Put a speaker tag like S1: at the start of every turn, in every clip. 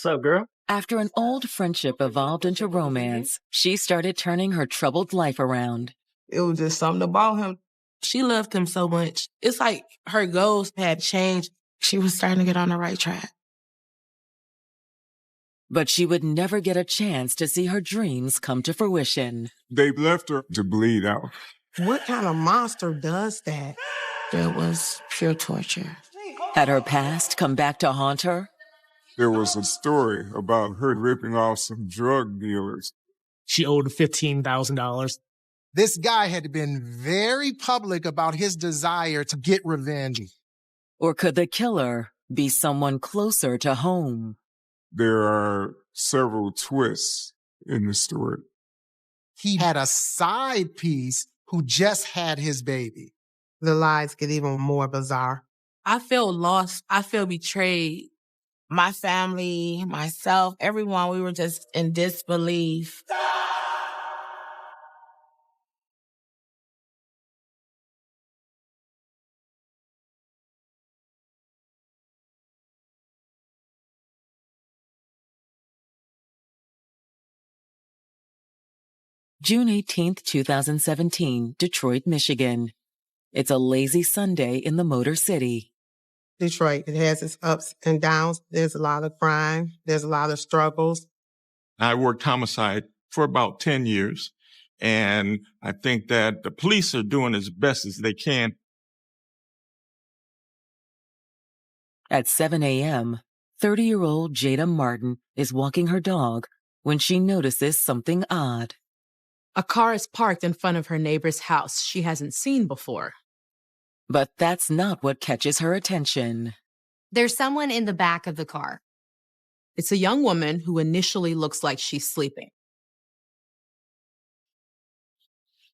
S1: So, girl?
S2: After an old friendship evolved into romance, she started turning her troubled life around.
S3: It was just something about him.
S4: She loved him so much. It's like her goals had changed. She was starting to get on the right track.
S2: But she would never get a chance to see her dreams come to fruition.
S5: They left her to bleed out.
S3: What kind of monster does that?
S4: It was pure torture.
S2: Had her past come back to haunt her?
S5: There was a story about her ripping off some drug dealers.
S1: She owed $15,000.
S6: This guy had been very public about his desire to get revenge.
S2: Or could the killer be someone closer to home?
S5: There are several twists in the story.
S6: He had a side piece who just had his baby.
S3: The lies get even more bizarre.
S4: I felt lost. I felt betrayed. My family, myself, everyone, we were just in disbelief.
S2: June 18th, 2017, Detroit, Michigan. It's a lazy Sunday in the Motor City.
S3: Detroit, it has its ups and downs. There's a lot of crime. There's a lot of struggles.
S7: I worked homicide for about 10 years, and I think that the police are doing as best as they can.
S2: At 7 a.m., 30-year-old Jada Martin is walking her dog when she notices something odd.
S8: A car is parked in front of her neighbor's house she hasn't seen before.
S2: But that's not what catches her attention.
S9: There's someone in the back of the car.
S8: It's a young woman who initially looks like she's sleeping.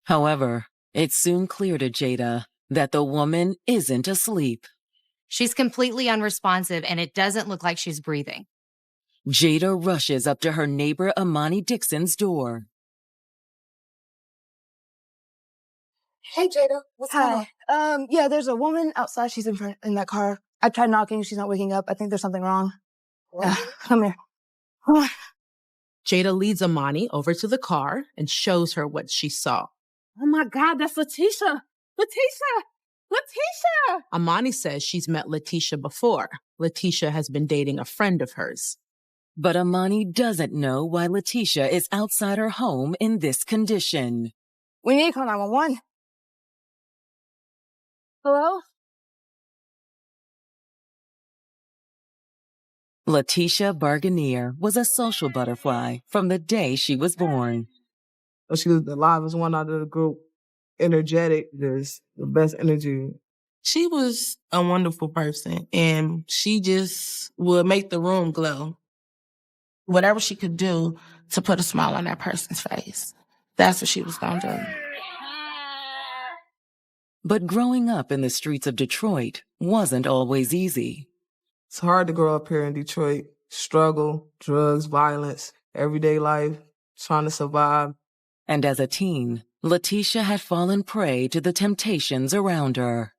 S2: However, it's soon clear to Jada that the woman isn't asleep.
S9: She's completely unresponsive, and it doesn't look like she's breathing.
S2: Jada rushes up to her neighbor Amani Dixon's door.
S10: Hey, Jada. What's going on? Yeah, there's a woman outside. She's in that car. I tried knocking. She's not waking up. I think there's something wrong. Come here. Come on.
S8: Jada leads Amani over to the car and shows her what she saw.
S10: Oh, my God. That's Letitia. Letitia! Letitia!
S8: Amani says she's met Letitia before. Letitia has been dating a friend of hers.
S2: But Amani doesn't know why Letitia is outside her home in this condition.
S10: We need to call 911. Hello?
S2: Letitia Barganier was a social butterfly from the day she was born.
S3: She was the livest one out of the group. Energetic, just the best energy.
S4: She was a wonderful person, and she just would make the room glow. Whatever she could do to put a smile on that person's face, that's what she was going to do.
S2: But growing up in the streets of Detroit wasn't always easy.
S3: It's hard to grow up here in Detroit. Struggle, drugs, violence, everyday life, trying to survive.
S2: And as a teen, Letitia had fallen prey to the temptations around her.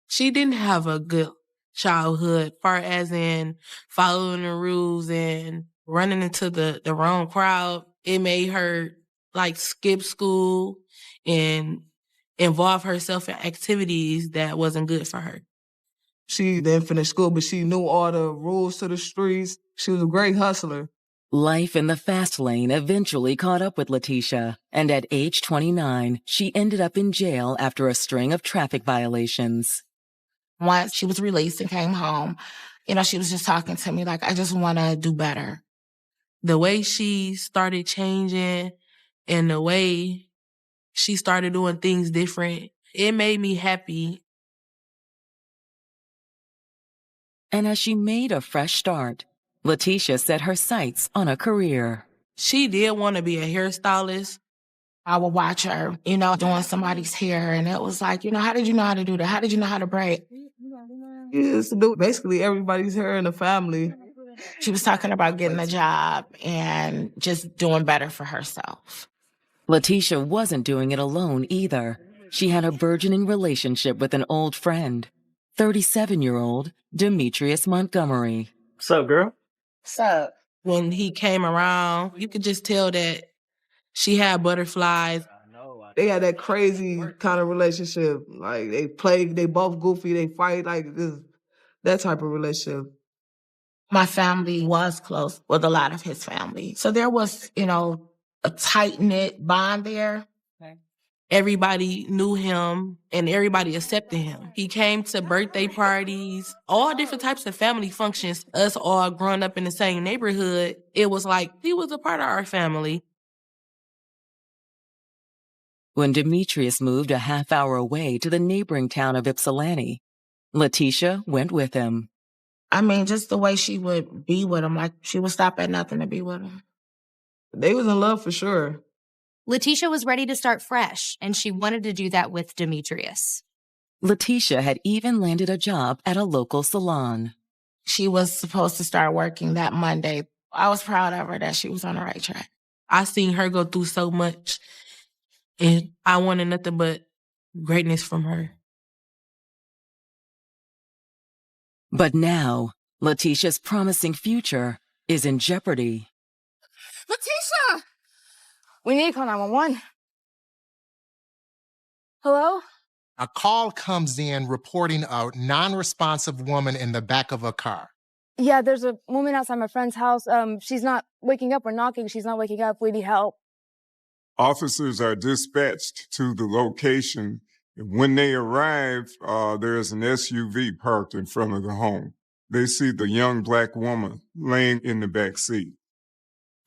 S4: She didn't have a good childhood, far as in following the rules and running into the wrong crowd. It made her skip school and involve herself in activities that wasn't good for her.
S3: She didn't finish school, but she knew all the rules to the streets. She was a great hustler.
S2: Life in the fast lane eventually caught up with Letitia, and at age 29, she ended up in jail after a string of traffic violations.
S4: Once she was released and came home, she was just talking to me like, I just want to do better. The way she started changing and the way she started doing things different, it made me happy.
S2: And as she made a fresh start, Letitia set her sights on a career.
S4: She did want to be a hairstylist. I would watch her, doing somebody's hair, and it was like, how did you know how to do that? How did you know how to braid?
S3: She used to do basically everybody's hair in the family.
S4: She was talking about getting a job and just doing better for herself.
S2: Letitia wasn't doing it alone either. She had a burgeoning relationship with an old friend, 37-year-old Demetrius Montgomery.
S1: So, girl?
S10: Sup?
S4: When he came around, you could just tell that she had butterflies.
S3: They had that crazy kind of relationship. Like they play, they both goofy, they fight, like this, that type of relationship.
S4: My family was close with a lot of his family. So there was, a tight-knit bond there. Okay. Everybody knew him and everybody accepted him. He came to birthday parties, all different types of family functions. Us all growing up in the same neighborhood, it was like he was a part of our family.
S2: When Demetrius moved a half-hour away to the neighboring town of Ypsilanti, Letitia went with him.
S4: I mean, just the way she would be with him, like she would stop at nothing to be with him.
S3: They was in love for sure.
S9: Letitia was ready to start fresh, and she wanted to do that with Demetrius.
S2: Letitia had even landed a job at a local salon.
S4: She was supposed to start working that Monday. I was proud of her that she was on the right track. I seen her go through so much, and I wanted nothing but greatness from her.
S2: But now, Letitia's promising future is in jeopardy.
S10: Letitia! We need to call 911. Hello?
S6: A call comes in reporting a non-responsive woman in the back of a car.
S10: Yeah, there's a woman outside my friend's house. She's not waking up. We're knocking. She's not waking up. We need help.
S5: Officers are dispatched to the location. When they arrive, there is an SUV parked in front of the home. They see the young Black woman laying in the back seat.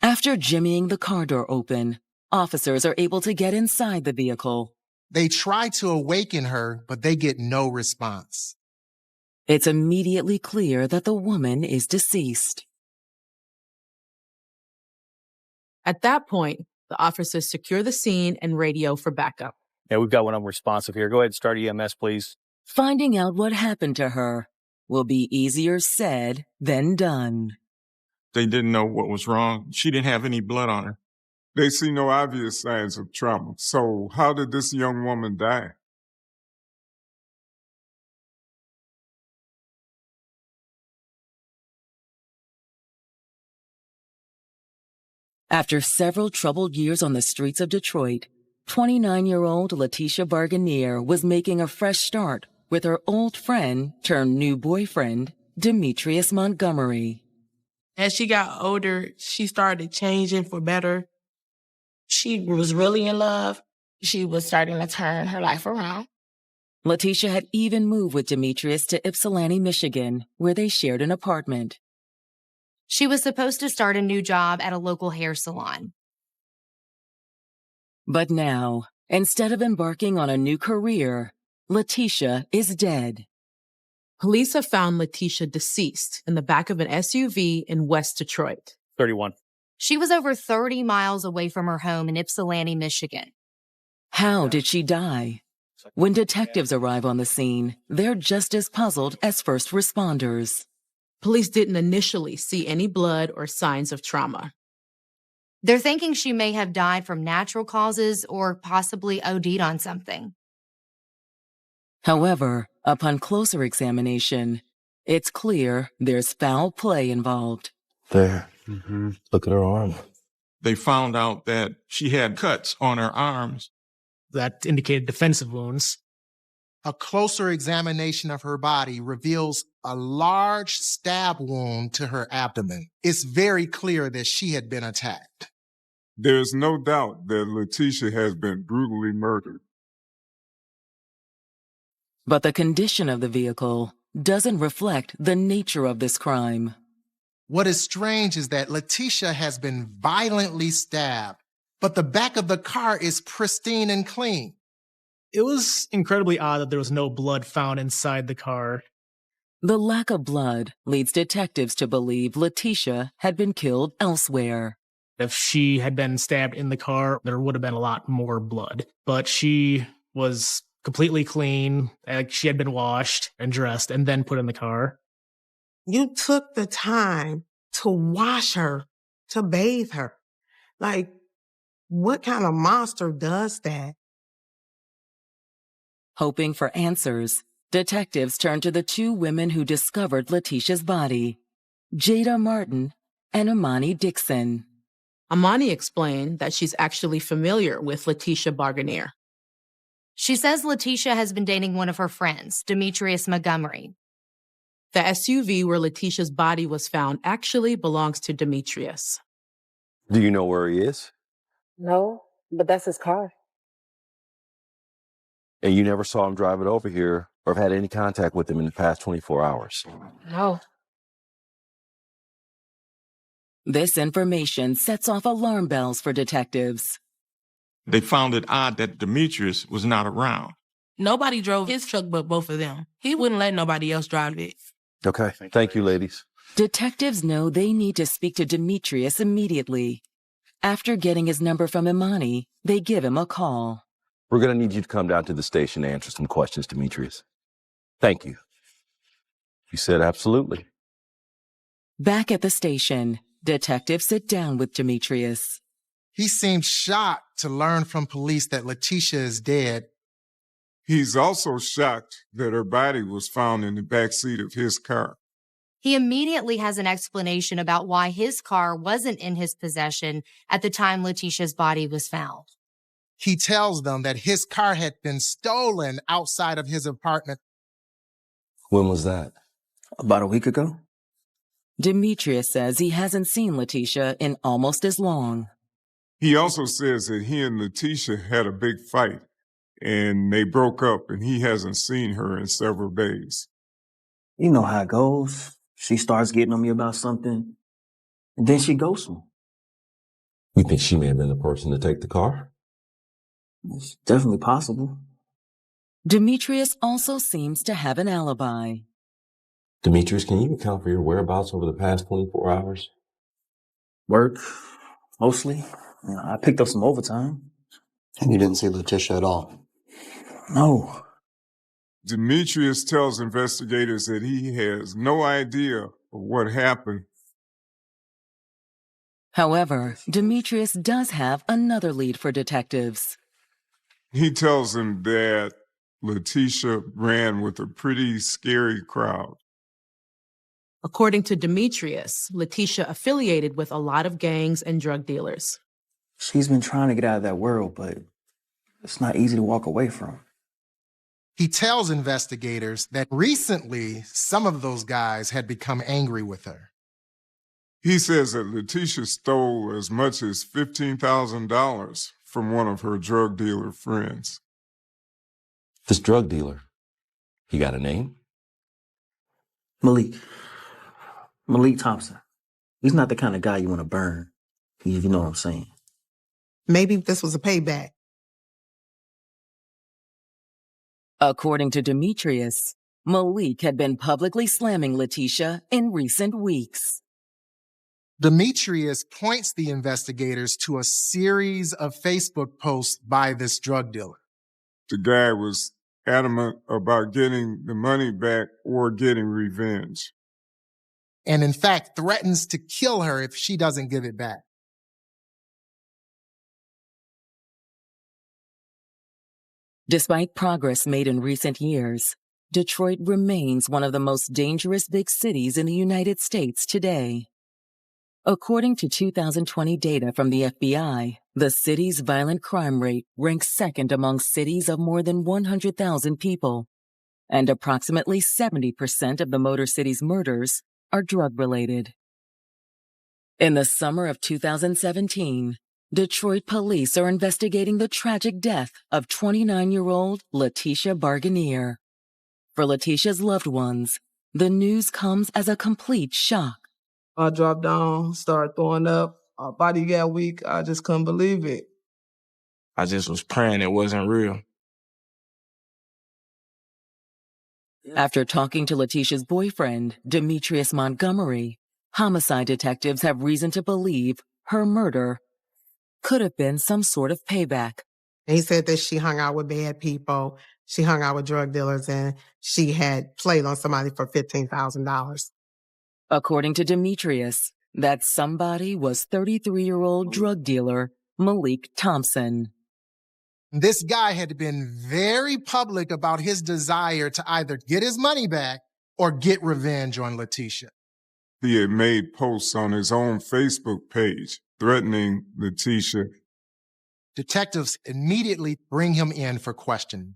S2: After jimmying the car door open, officers are able to get inside the vehicle.
S6: They try to awaken her, but they get no response.
S2: It's immediately clear that the woman is deceased.
S8: At that point, the officers secure the scene and radio for backup.
S11: Yeah, we've got one unresponsive here. Go ahead and start EMS, please.
S2: Finding out what happened to her will be easier said than done.
S7: They didn't know what was wrong. She didn't have any blood on her.
S5: They see no obvious signs of trauma. So how did this young woman die?
S2: After several troubled years on the streets of Detroit, 29-year-old Letitia Barganier was making a fresh start with her old friend turned new boyfriend, Demetrius Montgomery.
S4: As she got older, she started changing for better. She was really in love. She was starting to turn her life around.
S2: Letitia had even moved with Demetrius to Ypsilanti, Michigan, where they shared an apartment.
S9: She was supposed to start a new job at a local hair salon.
S2: But now, instead of embarking on a new career, Letitia is dead.
S8: Police have found Letitia deceased in the back of an SUV in West Detroit.
S11: 31.
S9: She was over 30 miles away from her home in Ypsilanti, Michigan.
S2: How did she die? When detectives arrive on the scene, they're just as puzzled as first responders.
S8: Police didn't initially see any blood or signs of trauma.
S9: They're thinking she may have died from natural causes or possibly OD'd on something.
S2: However, upon closer examination, it's clear there's foul play involved.
S12: There. Look at her arm.
S7: They found out that she had cuts on her arms.
S1: That indicated defensive wounds.
S6: A closer examination of her body reveals a large stab wound to her abdomen. It's very clear that she had been attacked.
S5: There's no doubt that Letitia has been brutally murdered.
S2: But the condition of the vehicle doesn't reflect the nature of this crime.
S6: What is strange is that Letitia has been violently stabbed, but the back of the car is pristine and clean.
S1: It was incredibly odd that there was no blood found inside the car.
S2: The lack of blood leads detectives to believe Letitia had been killed elsewhere.
S1: If she had been stabbed in the car, there would have been a lot more blood. But she was completely clean. She had been washed and dressed and then put in the car.
S4: You took the time to wash her, to bathe her. Like, what kind of monster does that?
S2: Hoping for answers, detectives turned to the two women who discovered Letitia's body, Jada Martin and Imani Dixon.
S8: Imani explained that she's actually familiar with Letitia Barganier.
S9: She says Letitia has been dating one of her friends, Demetrius Montgomery.
S8: The SUV where Letitia's body was found actually belongs to Demetrius.
S12: Do you know where he is?
S10: No, but that's his car.
S12: And you never saw him drive it over here or have had any contact with him in the past 24 hours?
S10: No.
S2: This information sets off alarm bells for detectives.
S7: They found it odd that Demetrius was not around.
S4: Nobody drove his truck but both of them. He wouldn't let nobody else drive it.
S12: Okay. Thank you, ladies.
S2: Detectives know they need to speak to Demetrius immediately. After getting his number from Imani, they give him a call.
S12: We're going to need you to come down to the station and answer some questions, Demetrius. Thank you. You said absolutely.
S2: Back at the station, detectives sit down with Demetrius.
S6: He seemed shocked to learn from police that Letitia is dead.
S5: He's also shocked that her body was found in the backseat of his car.
S9: He immediately has an explanation about why his car wasn't in his possession at the time Letitia's body was found.
S6: He tells them that his car had been stolen outside of his apartment.
S12: When was that?
S13: About a week ago.
S2: Demetrius says he hasn't seen Letitia in almost as long.
S5: He also says that he and Letitia had a big fight and they broke up and he hasn't seen her in several days.
S13: You know how it goes. She starts getting on me about something, and then she ghosts me.
S12: You think she may have been the person to take the car?
S13: It's definitely possible.
S2: Demetrius also seems to have an alibi.
S12: Demetrius, can you account for your whereabouts over the past 24 hours?
S13: Work, mostly. I picked up some overtime.
S14: And you didn't see Letitia at all?
S13: No.
S5: Demetrius tells investigators that he has no idea of what happened.
S2: However, Demetrius does have another lead for detectives.
S5: He tells them that Letitia ran with a pretty scary crowd.
S8: According to Demetrius, Letitia affiliated with a lot of gangs and drug dealers.
S13: She's been trying to get out of that world, but it's not easy to walk away from.
S6: He tells investigators that recently some of those guys had become angry with her.
S5: He says that Letitia stole as much as $15,000 from one of her drug dealer friends.
S12: This drug dealer, he got a name?
S13: Malik Thompson. He's not the kind of guy you want to burn. You know what I'm saying?
S15: Maybe this was a payback.
S2: According to Demetrius, Malik had been publicly slamming Letitia in recent weeks.
S6: Demetrius points the investigators to a series of Facebook posts by this drug dealer.
S5: The guy was adamant about getting the money back or getting revenge.
S6: And in fact, threatens to kill her if she doesn't give it back.
S2: Despite progress made in recent years, Detroit remains one of the most dangerous big cities in the United States today. According to 2020 data from the FBI, the city's violent crime rate ranks second among cities of more than 100,000 people, and approximately 70% of the Motor City's murders are drug-related. In the summer of 2017, Detroit police are investigating the tragic death of 29-year-old Letitia Barganier. For Letitia's loved ones, the news comes as a complete shock.
S3: I dropped down, started throwing up. My body got weak. I just couldn't believe it.
S16: I just was praying it wasn't real.
S2: After talking to Letitia's boyfriend, Demetrius Montgomery, homicide detectives have reason to believe her murder could have been some sort of payback.
S15: He said that she hung out with bad people, she hung out with drug dealers, and she had played on somebody for $15,000.
S2: According to Demetrius, that somebody was 33-year-old drug dealer Malik Thompson.
S6: This guy had been very public about his desire to either get his money back or get revenge on Letitia.
S5: He had made posts on his own Facebook page threatening Letitia.
S6: Detectives immediately bring him in for questioning.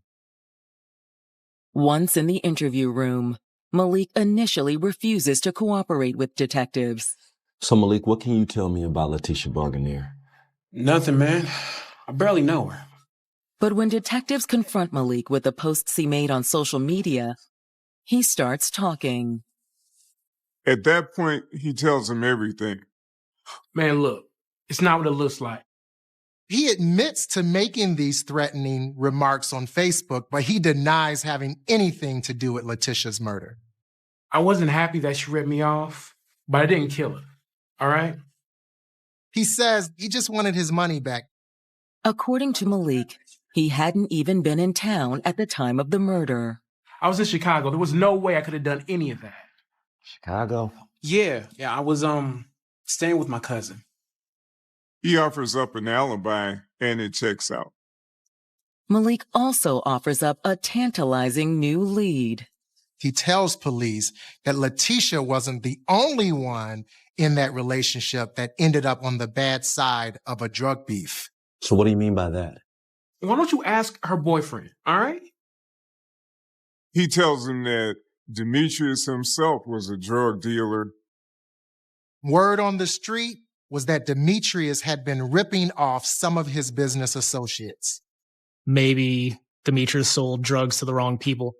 S2: Once in the interview room, Malik initially refuses to cooperate with detectives.
S12: So, Malik, what can you tell me about Letitia Barganier?
S17: Nothing, man. I barely know her.
S2: But when detectives confront Malik with the posts he made on social media, he starts talking.
S5: At that point, he tells him everything.
S17: Man, look, it's not what it looks like.
S6: He admits to making these threatening remarks on Facebook, but he denies having anything to do with Letitia's murder.
S17: I wasn't happy that she ripped me off, but I didn't kill her, all right?
S6: He says he just wanted his money back.
S2: According to Malik, he hadn't even been in town at the time of the murder.
S17: I was in Chicago. There was no way I could have done any of that.
S12: Chicago?
S17: Yeah, I was staying with my cousin.
S5: He offers up an alibi, and it checks out.
S2: Malik also offers up a tantalizing new lead.
S6: He tells police that Letitia wasn't the only one in that relationship that ended up on the bad side of a drug beef.
S12: So what do you mean by that?
S17: Why don't you ask her boyfriend, all right?
S5: He tells him that Demetrius himself was a drug dealer.
S6: Word on the street was that Demetrius had been ripping off some of his business associates.
S1: Maybe Demetrius sold drugs to the wrong people.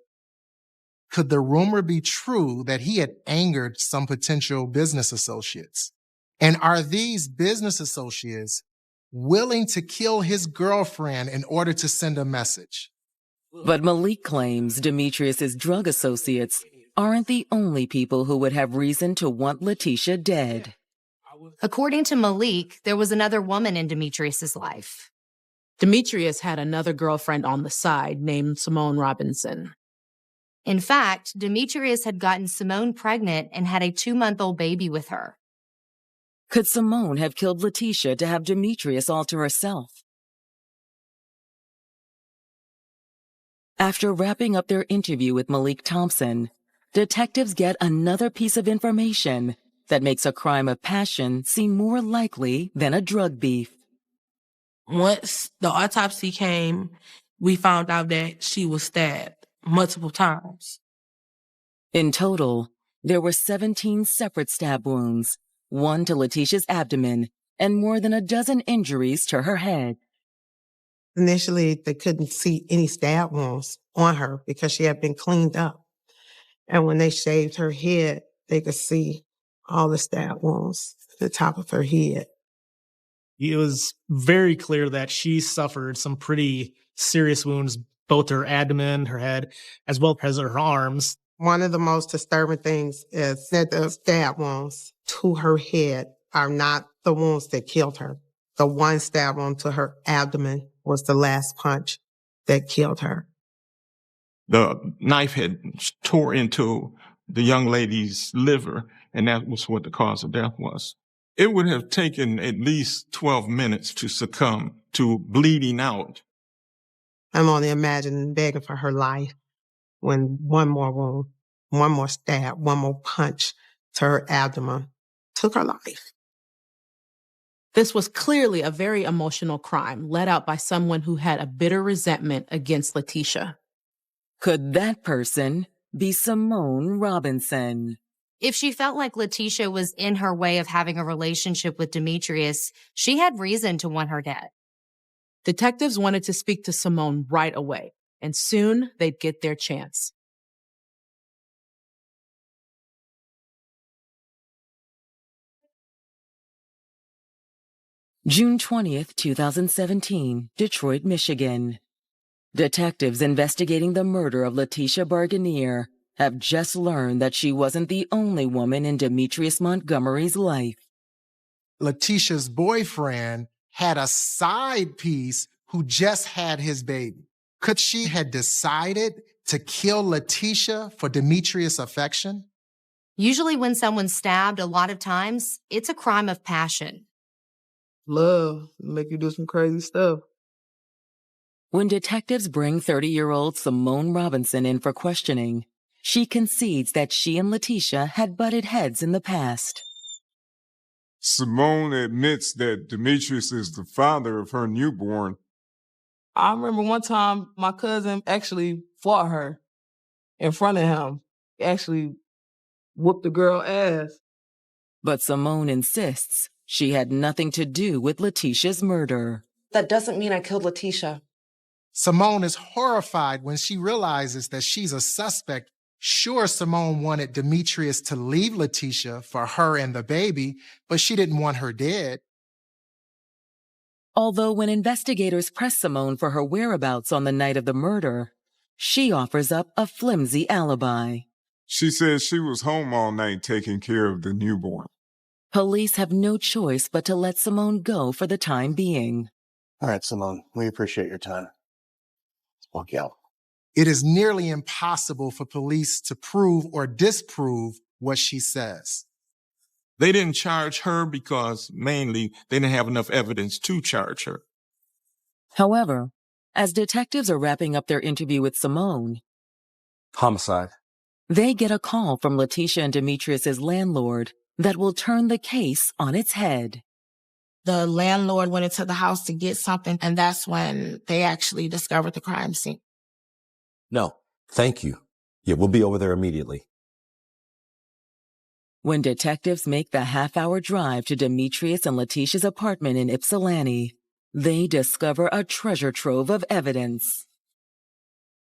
S6: Could the rumor be true that he had angered some potential business associates? And are these business associates willing to kill his girlfriend in order to send a message?
S2: But Malik claims Demetrius's drug associates aren't the only people who would have reason to want Letitia dead.
S9: According to Malik, there was another woman in Demetrius's life.
S8: Demetrius had another girlfriend on the side named Simone Robinson.
S9: In fact, Demetrius had gotten Simone pregnant and had a 2-month-old baby with her.
S2: Could Simone have killed Letitia to have Demetrius all to herself? After wrapping up their interview with Malik Thompson, detectives get another piece of information that makes a crime of passion seem more likely than a drug beef.
S4: Once the autopsy came, we found out that she was stabbed multiple times.
S2: In total, there were 17 separate stab wounds, 1 to Letitia's abdomen, and more than a dozen injuries to her head.
S15: Initially, they couldn't see any stab wounds on her because she had been cleaned up. And when they shaved her head, they could see all the stab wounds at the top of her head.
S1: It was very clear that she suffered some pretty serious wounds, both to her abdomen, her head, as well as her arms.
S15: One of the most disturbing things is that the stab wounds to her head are not the wounds that killed her. The one stab wound to her abdomen was the last punch that killed her.
S7: The knife had tore into the young lady's liver, and that was what the cause of death was. It would have taken at least 12 minutes to succumb to bleeding out.
S15: I'm only imagining begging for her life when one more wound, one more stab, one more punch to her abdomen took her life.
S8: This was clearly a very emotional crime led out by someone who had a bitter resentment against Letitia.
S2: Could that person be Simone Robinson?
S9: If she felt like Letitia was in her way of having a relationship with Demetrius, she had reason to want her dead.
S8: Detectives wanted to speak to Simone right away, and soon they'd get their chance.
S2: June 20th, 2017, Detroit, Michigan. Detectives investigating the murder of Letitia Barganier have just learned that she wasn't the only woman in Demetrius Montgomery's life.
S6: Letitia's boyfriend had a side piece who just had his baby. Could she have decided to kill Letitia for Demetrius' affection?
S9: Usually when someone's stabbed, a lot of times, it's a crime of passion.
S3: Love make you do some crazy stuff.
S2: When detectives bring 30-year-old Simone Robinson in for questioning, She concedes that she and Letitia had butted heads in the past.
S5: Simone admits that Demetrius is the father of her newborn.
S3: I remember one time my cousin actually fought her in front of him. He actually whooped the girl ass.
S2: But Simone insists she had nothing to do with Letitia's murder.
S18: That doesn't mean I killed Letitia.
S6: Simone is horrified when she realizes that she's a suspect. Sure, Simone wanted Demetrius to leave Letitia for her and the baby, but she didn't want her dead.
S2: Although when investigators press Simone for her whereabouts on the night of the murder, she offers up a flimsy alibi.
S5: She says she was home all night taking care of the newborn.
S2: Police have no choice but to let Simone go for the time being.
S14: All right, Simone, we appreciate your time. Let's walk you out.
S6: It is nearly impossible for police to prove or disprove what she says.
S7: They didn't charge her because mainly they didn't have enough evidence to charge her.
S2: However, as detectives are wrapping up their interview with Simone,
S12: Homicide.
S2: they get a call from Letitia and Demetrius's landlord that will turn the case on its head.
S4: The landlord went into the house to get something, and that's when they actually discovered the crime scene.
S12: No, thank you. Yeah, we'll be over there immediately.
S2: When detectives make the half-hour drive to Demetrius and Letitia's apartment in Ypsilanti, they discover a treasure trove of evidence.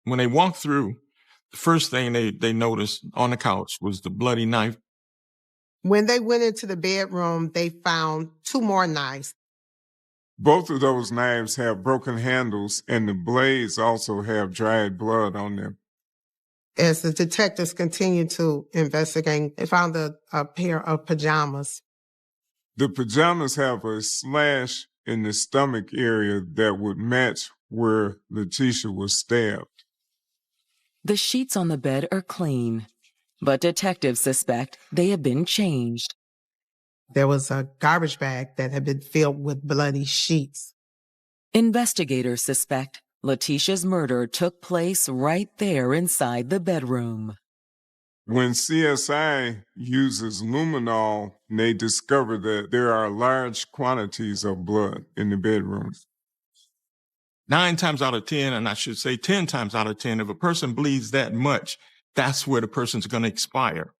S7: When they walked through, the first thing they noticed on the couch was the bloody knife.
S15: When they went into the bedroom, they found 2 more knives.
S5: Both of those knives have broken handles, and the blades also have dried blood on them.
S15: As the detectives continued to investigate, they found a pair of pajamas.
S5: The pajamas have a slash in the stomach area that would match where Letitia was stabbed.
S2: The sheets on the bed are clean, but detectives suspect they have been changed.
S15: There was a garbage bag that had been filled with bloody sheets.
S2: Investigators suspect Letitia's murder took place right there inside the bedroom.
S5: When CSI uses luminol, they discover that there are large quantities of blood in the bedroom.
S7: 9 times out of 10, and I should say 10 times out of 10, if a person bleeds that much, that's where the person's going to expire.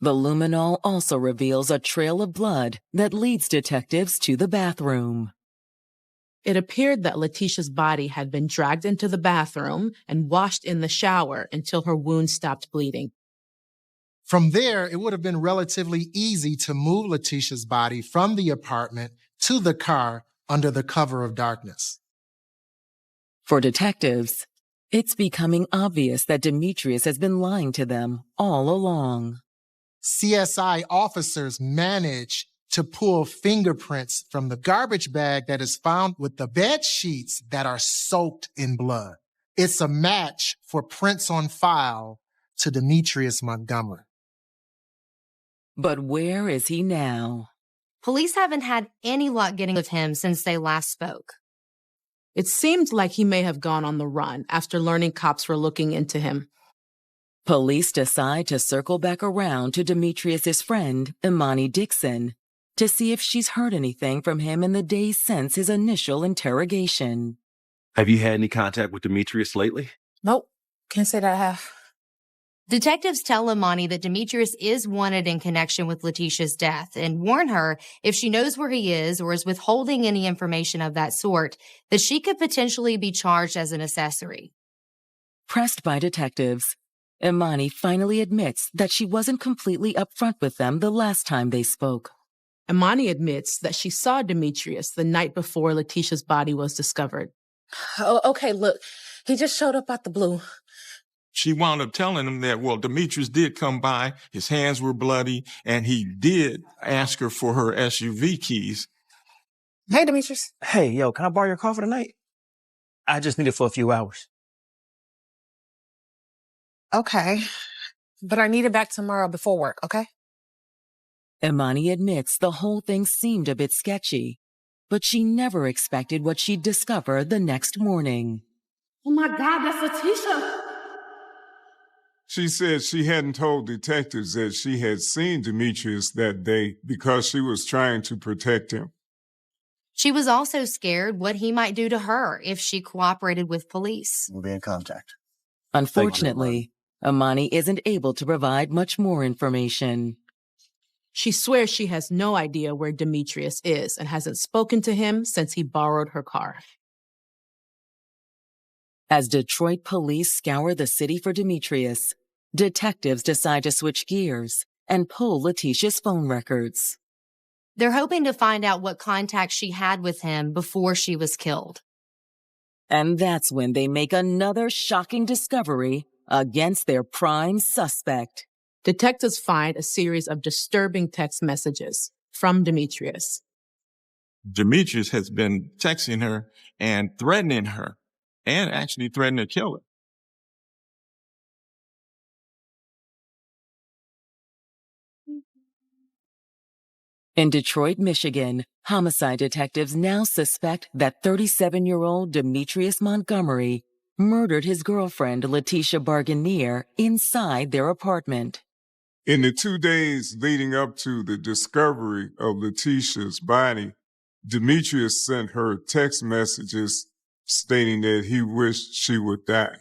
S2: The luminol also reveals a trail of blood that leads detectives to the bathroom.
S8: It appeared that Letitia's body had been dragged into the bathroom and washed in the shower until her wound stopped bleeding.
S6: From there, it would have been relatively easy to move Letitia's body from the apartment to the car under the cover of darkness.
S2: For detectives, it's becoming obvious that Demetrius has been lying to them all along.
S6: CSI officers manage to pull fingerprints from the garbage bag that is found with the bed sheets that are soaked in blood. It's a match for prints on file to Demetrius Montgomery.
S2: But where is he now?
S9: Police haven't had any luck getting with him since they last spoke.
S8: It seemed like he may have gone on the run after learning cops were looking into him.
S2: Police decide to circle back around to Demetrius's friend, Imani Dixon, to see if she's heard anything from him in the days since his initial interrogation.
S12: Have you had any contact with Demetrius lately?
S18: Nope. Can't say that I have.
S9: Detectives tell Imani that Demetrius is wanted in connection with Letitia's death and warn her if she knows where he is or is withholding any information of that sort, that she could potentially be charged as an accessory.
S2: Pressed by detectives, Imani finally admits that she wasn't completely upfront with them the last time they spoke.
S8: Imani admits that she saw Demetrius the night before Letitia's body was discovered.
S18: Oh, okay, look, he just showed up out the blue.
S7: She wound up telling him that, well, Demetrius did come by, his hands were bloody, and he did ask her for her SUV keys.
S18: Hey, Demetrius.
S13: Hey, yo, can I borrow your car for the night? I just need it for a few hours.
S18: Okay, but I need it back tomorrow before work, okay?
S2: Imani admits the whole thing seemed a bit sketchy, but she never expected what she'd discover the next morning.
S4: Oh my God, that's Letitia.
S5: She said she hadn't told detectives that she had seen Demetrius that day because she was trying to protect him.
S9: She was also scared what he might do to her if she cooperated with police.
S14: We'll be in contact.
S2: Unfortunately, Amani isn't able to provide much more information.
S8: She swears she has no idea where Demetrius is and hasn't spoken to him since he borrowed her car.
S2: As Detroit police scour the city for Demetrius, detectives decide to switch gears and pull Letitia's phone records.
S9: They're hoping to find out what contact she had with him before she was killed.
S2: And that's when they make another shocking discovery against their prime suspect.
S8: Detectives find a series of disturbing text messages from Demetrius.
S7: Demetrius has been texting her and threatening her and actually threatening to kill her.
S2: In Detroit, Michigan, homicide detectives now suspect that 37-year-old Demetrius Montgomery murdered his girlfriend, Letitia Barganier, inside their apartment.
S5: In the 2 days leading up to the discovery of Letitia's body, Demetrius sent her text messages stating that he wished she would die.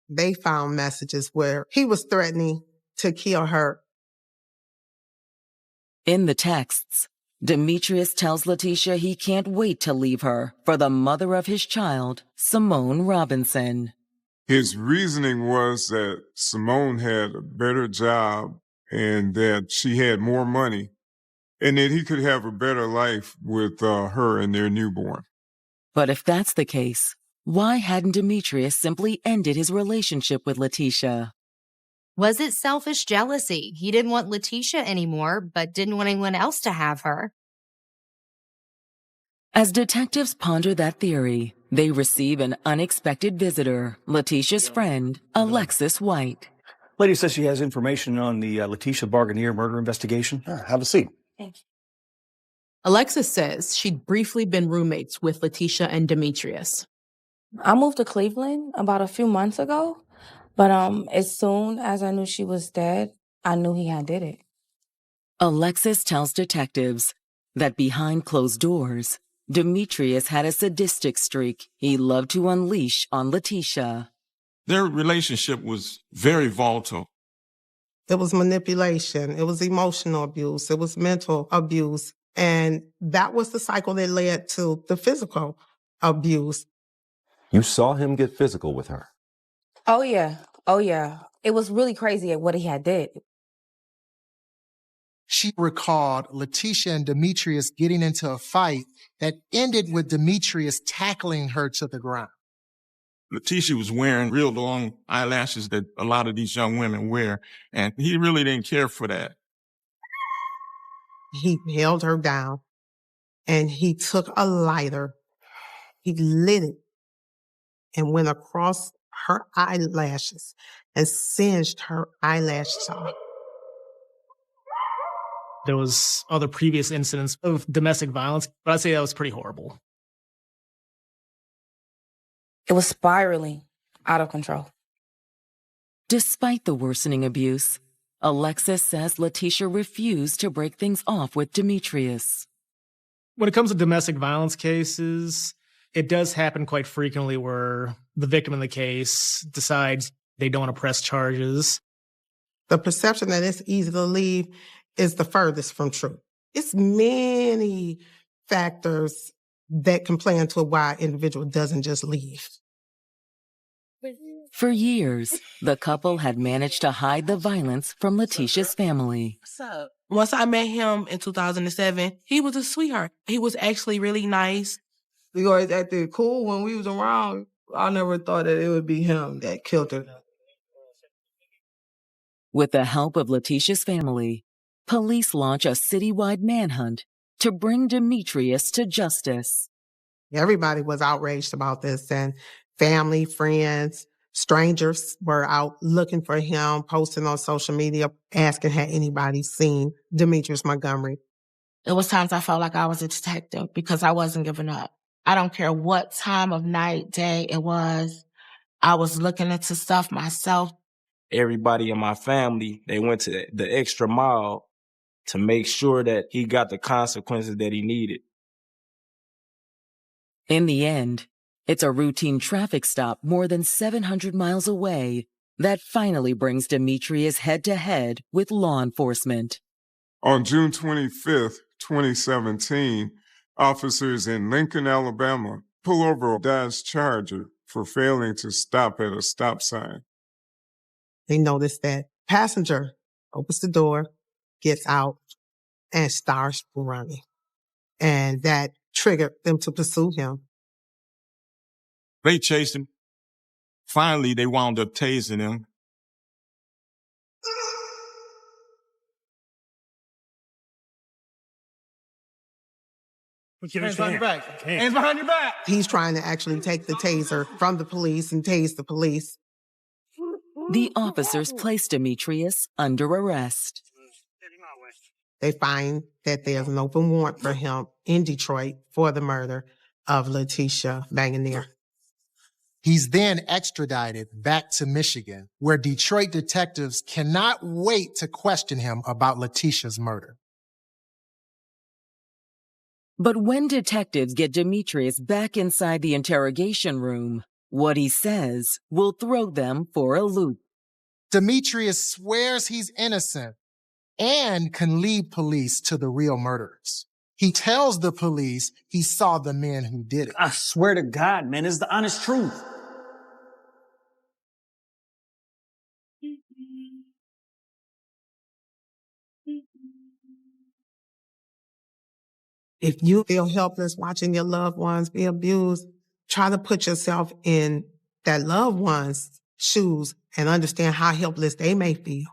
S15: They found messages where he was threatening to kill her.
S2: In the texts, Demetrius tells Letitia he can't wait to leave her for the mother of his child, Simone Robinson.
S5: His reasoning was that Simone had a better job and that she had more money and that he could have a better life with her and their newborn.
S2: But if that's the case, why hadn't Demetrius simply ended his relationship with Letitia?
S9: Was it selfish jealousy? He didn't want Letitia anymore, but didn't want anyone else to have her.
S2: As detectives ponder that theory, they receive an unexpected visitor, Letitia's friend, Alexis White.
S11: Lady says she has information on the Letitia Barganier murder investigation.
S14: Have a seat.
S9: Thank you.
S8: Alexis says she'd briefly been roommates with Letitia and Demetrius.
S19: I moved to Cleveland about a few months ago, but as soon as I knew she was dead, I knew he had did it.
S2: Alexis tells detectives that behind closed doors, Demetrius had a sadistic streak he loved to unleash on Letitia.
S7: Their relationship was very volatile.
S15: It was manipulation. It was emotional abuse. It was mental abuse. And that was the cycle that led to the physical abuse.
S12: You saw him get physical with her.
S19: Oh, yeah. Oh, yeah. It was really crazy at what he had did.
S6: She recalled Letitia and Demetrius getting into a fight that ended with Demetrius tackling her to the ground.
S7: Letitia was wearing real long eyelashes that a lot of these young women wear, and he really didn't care for that.
S15: He held her down, and he took a lighter. He lit it and went across her eyelashes and singed her eyelashes off.
S1: There was other previous incidents of domestic violence, but I'd say that was pretty horrible.
S19: It was spiraling out of control.
S2: Despite the worsening abuse, Alexis says Letitia refused to break things off with Demetrius.
S1: When it comes to domestic violence cases, it does happen quite frequently where the victim in the case decides they don't want to press charges.
S15: The perception that it's easy to leave is the furthest from true. It's many factors that can play into why an individual doesn't just leave.
S2: For years, the couple had managed to hide the violence from Letitia's family.
S4: What's up? Once I met him in 2007, he was a sweetheart. He was actually really nice.
S3: We always acted cool when we was around. I never thought that it would be him that killed her.
S2: With the help of Letitia's family, police launch a citywide manhunt to bring Demetrius to justice.
S15: Everybody was outraged about this, and family, friends, strangers were out looking for him, posting on social media, asking had anybody seen Demetrius Montgomery.
S18: It was times I felt like I was a detective because I wasn't giving up. I don't care what time of night, day it was. I was looking into stuff myself.
S16: everybody in my family, they went to the extra mile to make sure that he got the consequences that he needed.
S2: In the end, it's a routine traffic stop more than 700 miles away that finally brings Demetrius head-to-head with law enforcement.
S5: On June 25th, 2017, officers in Lincoln, Alabama, pull over a Dodge Charger for failing to stop at a stop sign.
S15: They notice that passenger opens the door, gets out, and starts running. And that triggered them to pursue him.
S7: They chased him. Finally, they wound up tasing him.
S14: Hands behind your back. Hands behind your back.
S15: He's trying to actually take the taser from the police and tase the police.
S2: The officers place Demetrius under arrest.
S15: They find that there's an open warrant for him in Detroit for the murder of Letitia Wagoneer.
S6: He's then extradited back to Michigan, where Detroit detectives cannot wait to question him about Letitia's murder.
S2: But when detectives get Demetrius back inside the interrogation room, what he says will throw them for a loop.
S6: Demetrius swears he's innocent and can lead police to the real murderers. He tells the police he saw the men who did it.
S13: I swear to God, man, it's the honest truth.
S15: If you feel helpless watching your loved ones be abused, try to put yourself in that loved one's shoes and understand how helpless they may feel.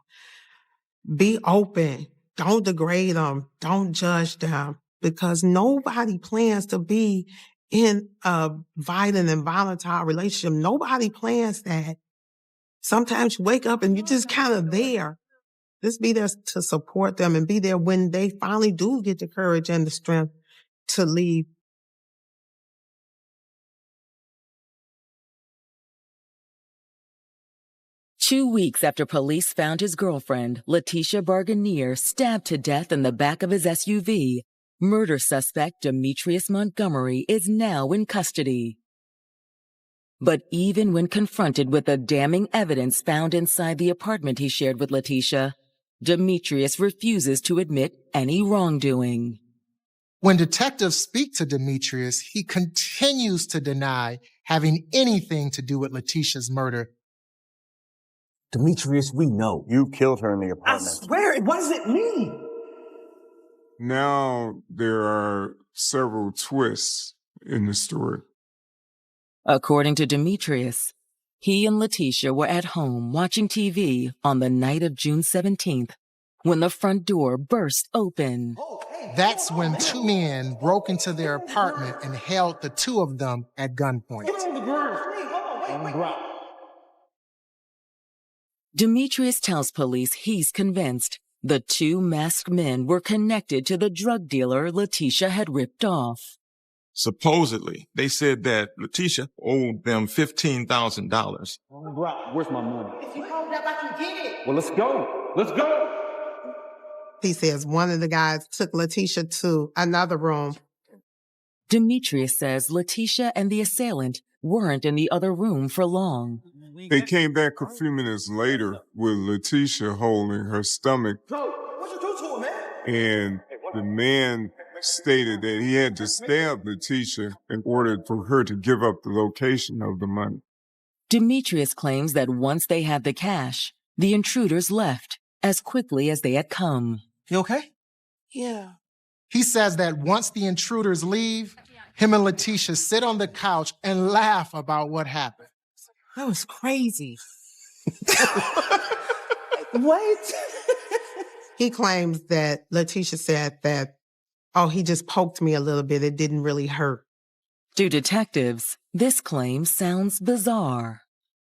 S15: Be open. Don't degrade them. Don't judge them, because nobody plans to be in a violent and volatile relationship. Nobody plans that. Sometimes you wake up and you're just kind of there. Just be there to support them and be there when they finally do get the courage and the strength to leave.
S2: Two weeks after police found his girlfriend, Letitia Wagoneer, stabbed to death in the back of his SUV, murder suspect Demetrius Montgomery is now in custody. But even when confronted with the damning evidence found inside the apartment he shared with Letitia, Demetrius refuses to admit any wrongdoing.
S6: When detectives speak to Demetrius, he continues to deny having anything to do with Letitia's murder.
S11: Demetrius, we know.
S14: You killed her in the
S11: I
S14: apartment.
S11: swear, what does it mean?
S5: Now there are several twists in the story.
S2: According to Demetrius, he and Letitia were at home watching TV on the night of June 17th when the front door burst open.
S6: That's when two men broke into their apartment and held the two of them at gunpoint.
S2: Demetrius tells police he's convinced the two masked men were connected to the drug dealer Letitia had ripped off.
S7: Supposedly, they said that Letitia owed them $15,000.
S11: Where's my money?
S10: If you hold up, I can get it.
S11: Well, let's go. Let's go.
S15: He says one of the guys took Letitia to another room.
S2: Demetrius says Letitia and the assailant weren't in the other room for long.
S5: They came back a few minutes later with Letitia holding her stomach, and the man stated that he had to stab Letitia in order for her to give up the location of the money.
S2: Demetrius claims that once they had the cash, the intruders left as quickly as they had come.
S14: You okay?
S10: Yeah.
S6: He says that once the intruders leave, him and Letitia sit on the couch and laugh about what happened.
S18: That was crazy.
S15: What? He claims that Letitia said that, oh, he just poked me a little bit. It didn't really hurt.
S2: To detectives, this claim sounds bizarre.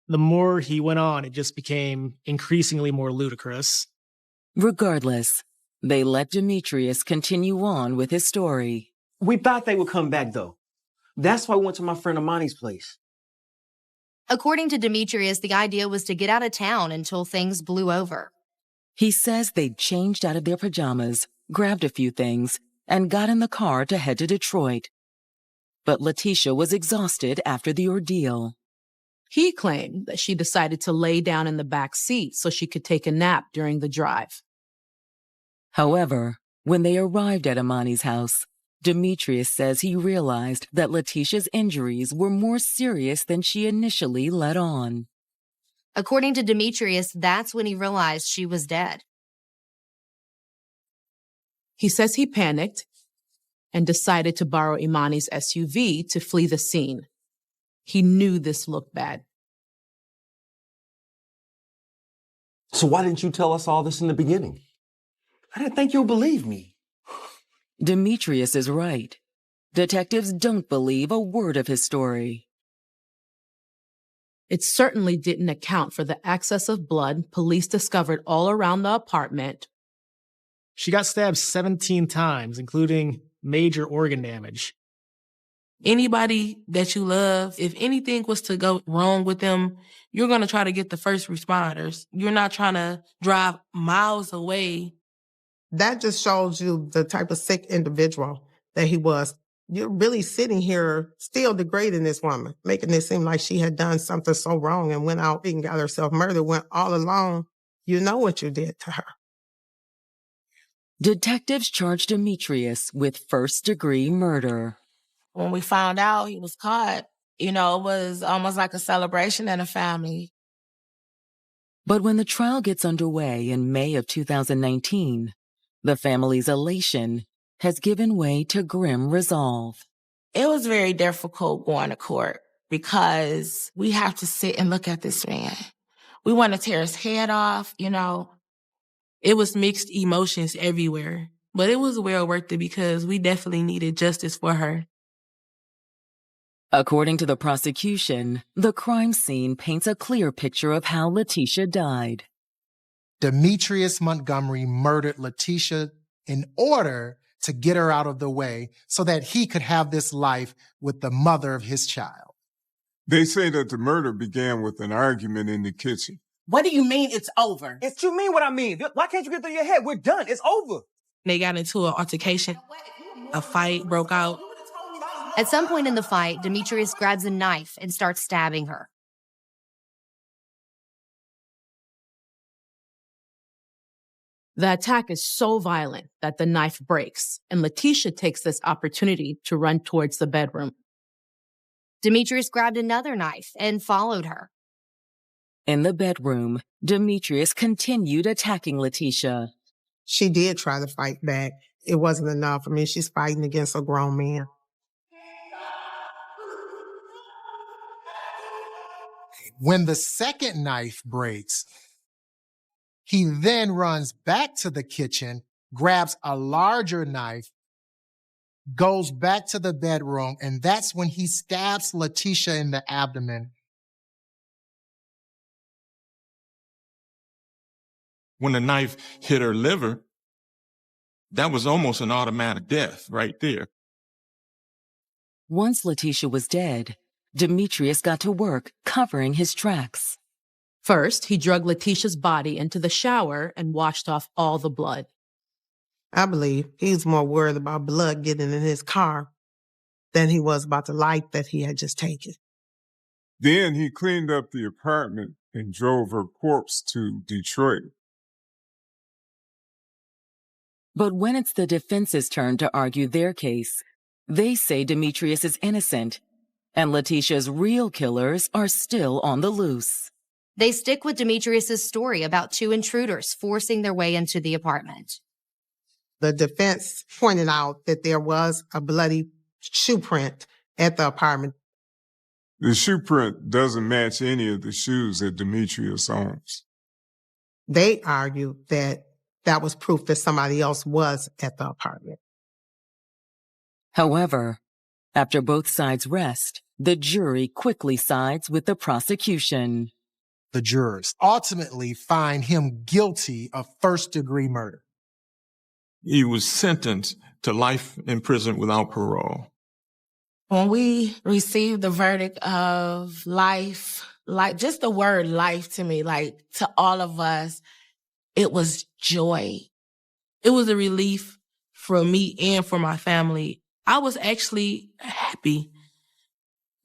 S1: The more he went on, it just became increasingly more ludicrous.
S2: Regardless, they let Demetrius continue on with his story.
S13: We thought they would come back, though. That's why we went to my friend Amani's place.
S9: According to Demetrius, the idea was to get out of town until things blew over.
S2: He says they'd changed out of their pajamas, grabbed a few things, and got in the car to head to Detroit. But Letitia was exhausted after the ordeal.
S8: He claimed that she decided to lay down in the back seat so she could take a nap during the drive.
S2: However, when they arrived at Imani's house, Demetrius says he realized that Letitia's injuries were more serious than she initially let on.
S9: According to Demetrius, that's when he realized she was dead.
S8: He says he panicked and decided to borrow Imani's SUV to flee the scene. He knew this looked bad.
S20: So why didn't you tell us all this in the beginning? I didn't think you'll believe me.
S2: Demetrius is right. Detectives don't believe a word of his story.
S8: It certainly didn't account for the excess of blood police discovered all around the apartment.
S1: She got stabbed 17 times, including major organ damage.
S4: Anybody that you love, if anything was to go wrong with them, you're going to try to get the first responders. You're not trying to drive miles away.
S15: That just shows you the type of sick individual that he was. You're really sitting here still degrading this woman, making it seem like she had done something so wrong and went out and got herself murdered when all along you know what you did to her.
S2: Detectives charged Demetrius with first-degree murder.
S18: When we found out he was caught, it was almost like a celebration in the family.
S2: But when the trial gets underway in May of 2019, the family's elation has given way to grim resolve.
S18: It was very difficult going to court because we have to sit and look at this man. We want to tear his head off,
S4: It was mixed emotions everywhere, but it was well worth it because we definitely needed justice for her.
S2: According to the prosecution, the crime scene paints a clear picture of how Letitia died.
S6: Demetrius Montgomery murdered Letitia in order to get her out of the way so that he could have this life with the mother of his child.
S5: They say that the murder began with an argument in the kitchen.
S21: What do you mean it's over?
S11: You mean what I mean? Why can't you get through your head? We're done. It's over.
S4: They got into an altercation. A fight broke out.
S9: At some point in the fight, Demetrius grabs a knife and starts stabbing her.
S8: The attack is so violent that the knife breaks, and Letitia takes this opportunity to run towards the bedroom.
S9: Demetrius grabbed another knife and followed her.
S2: In the bedroom, Demetrius continued attacking Letitia.
S15: She did try to fight back. It wasn't enough. She's fighting against a grown man.
S6: When the second knife breaks, he then runs back to the kitchen, grabs a larger knife, goes back to the bedroom, and that's when he stabs Letitia in the abdomen.
S7: When the knife hit her liver, that was almost an automatic death right there.
S2: Once Letitia was dead, Demetrius got to work covering his tracks.
S8: First, he dragged Letitia's body into the shower and washed off all the blood.
S15: I believe he was more worried about blood getting in his car than he was about the life that he had just taken.
S5: Then he cleaned up the apartment and drove her corpse to Detroit.
S2: But when it's the defense's turn to argue their case, they say Demetrius is innocent, and Letitia's real killers are still on the loose.
S9: They stick with Demetrius's story about two intruders forcing their way into the apartment.
S15: The defense pointed out that there was a bloody shoe print at the apartment.
S5: The shoe print doesn't match any of the shoes that Demetrius owns.
S15: They argued that that was proof that somebody else was at the apartment.
S2: However, after both sides rest, the jury quickly sides with the prosecution.
S6: The jurors ultimately find him guilty of first-degree murder.
S7: He was sentenced to life in prison without parole.
S18: When we received the verdict of life Like, just the word life to me, like, to all of us, it was joy.
S4: It was a relief for me and for my family. I was actually happy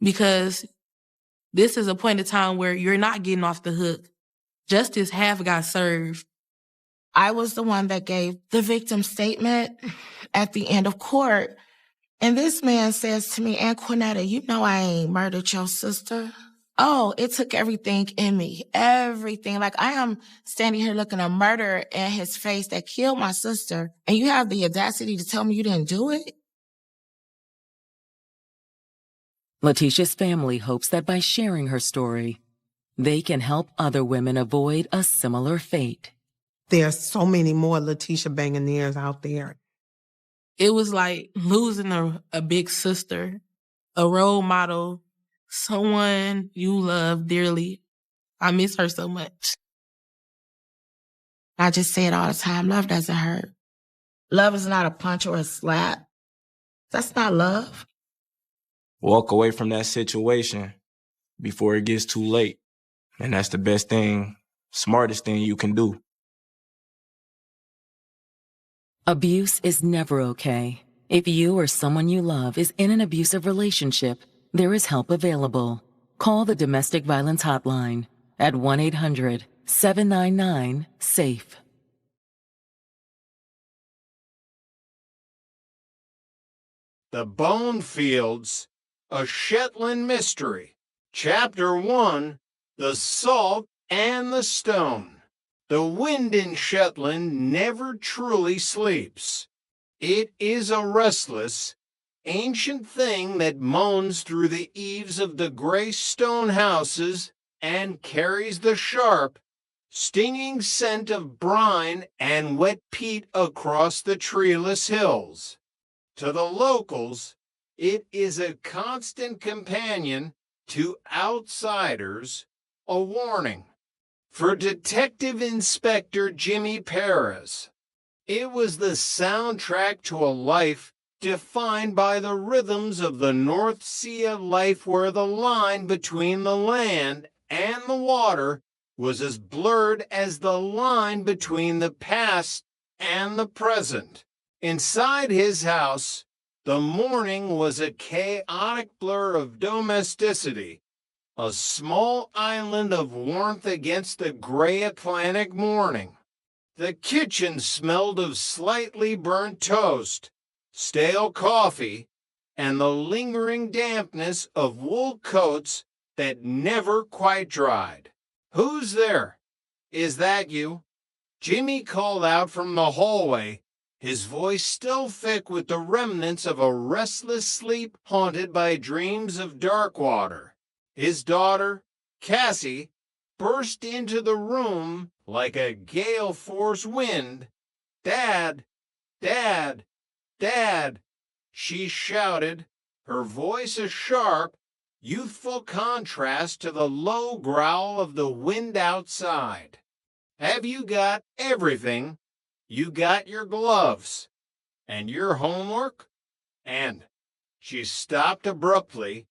S4: because this is a point in time where you're not getting off the hook. Justice have got served.
S18: I was the one that gave the victim statement at the end of court. And this man says to me, Aunt Quinetta, you know I ain't murdered your sister. Oh, it took everything in me, everything. Like, I am standing here looking a murder in his face that killed my sister, and you have the audacity to tell me you didn't do it?
S2: Letitia's family hopes that by sharing her story, they can help other women avoid a similar fate.
S15: There's so many more Letitia Banganiers out there.
S4: It was like losing a big sister, a role model, someone you love dearly. I miss her so much.
S18: I just say it all the time. Love doesn't hurt. Love is not a punch or a slap. That's not love.
S16: Walk away from that situation before it gets too late. And that's the best thing, smartest thing you can do.
S2: Abuse is never okay. If you or someone you love is in an abusive relationship, there is help available. Call the Domestic Violence Hotline at 1-800-799-SAFE.
S17: The Bone Fields, a Shetland Mystery. Chapter 1, The Salt and the Stone. The wind in Shetland never truly sleeps. It is a restless, ancient thing that moans through the eaves of the gray stone houses and carries the sharp, stinging scent of brine and wet peat across the treeless hills. To the locals, it is a constant companion. To outsiders, a warning. For Detective Inspector Jimmy Perez, it was the soundtrack to a life defined by the rhythms of the North Sea, of life where the line between the land and the water was as blurred as the line between the past and the present. Inside his house, the morning was a chaotic blur of domesticity, a small island of warmth against the gray Atlantic morning. The kitchen smelled of slightly burnt toast, stale coffee, and the lingering dampness of wool coats that never quite dried. "Who's there? Is that you?" Jimmy called out from the hallway, his voice still thick with the remnants of a restless sleep haunted by dreams of dark water. His daughter, Cassie, burst into the room like a gale-force wind. "Dad! Dad! Dad!" she shouted, her voice a sharp, youthful contrast to the low growl of the wind outside. "Have you got everything? You got your gloves and your homework?" And she stopped abruptly,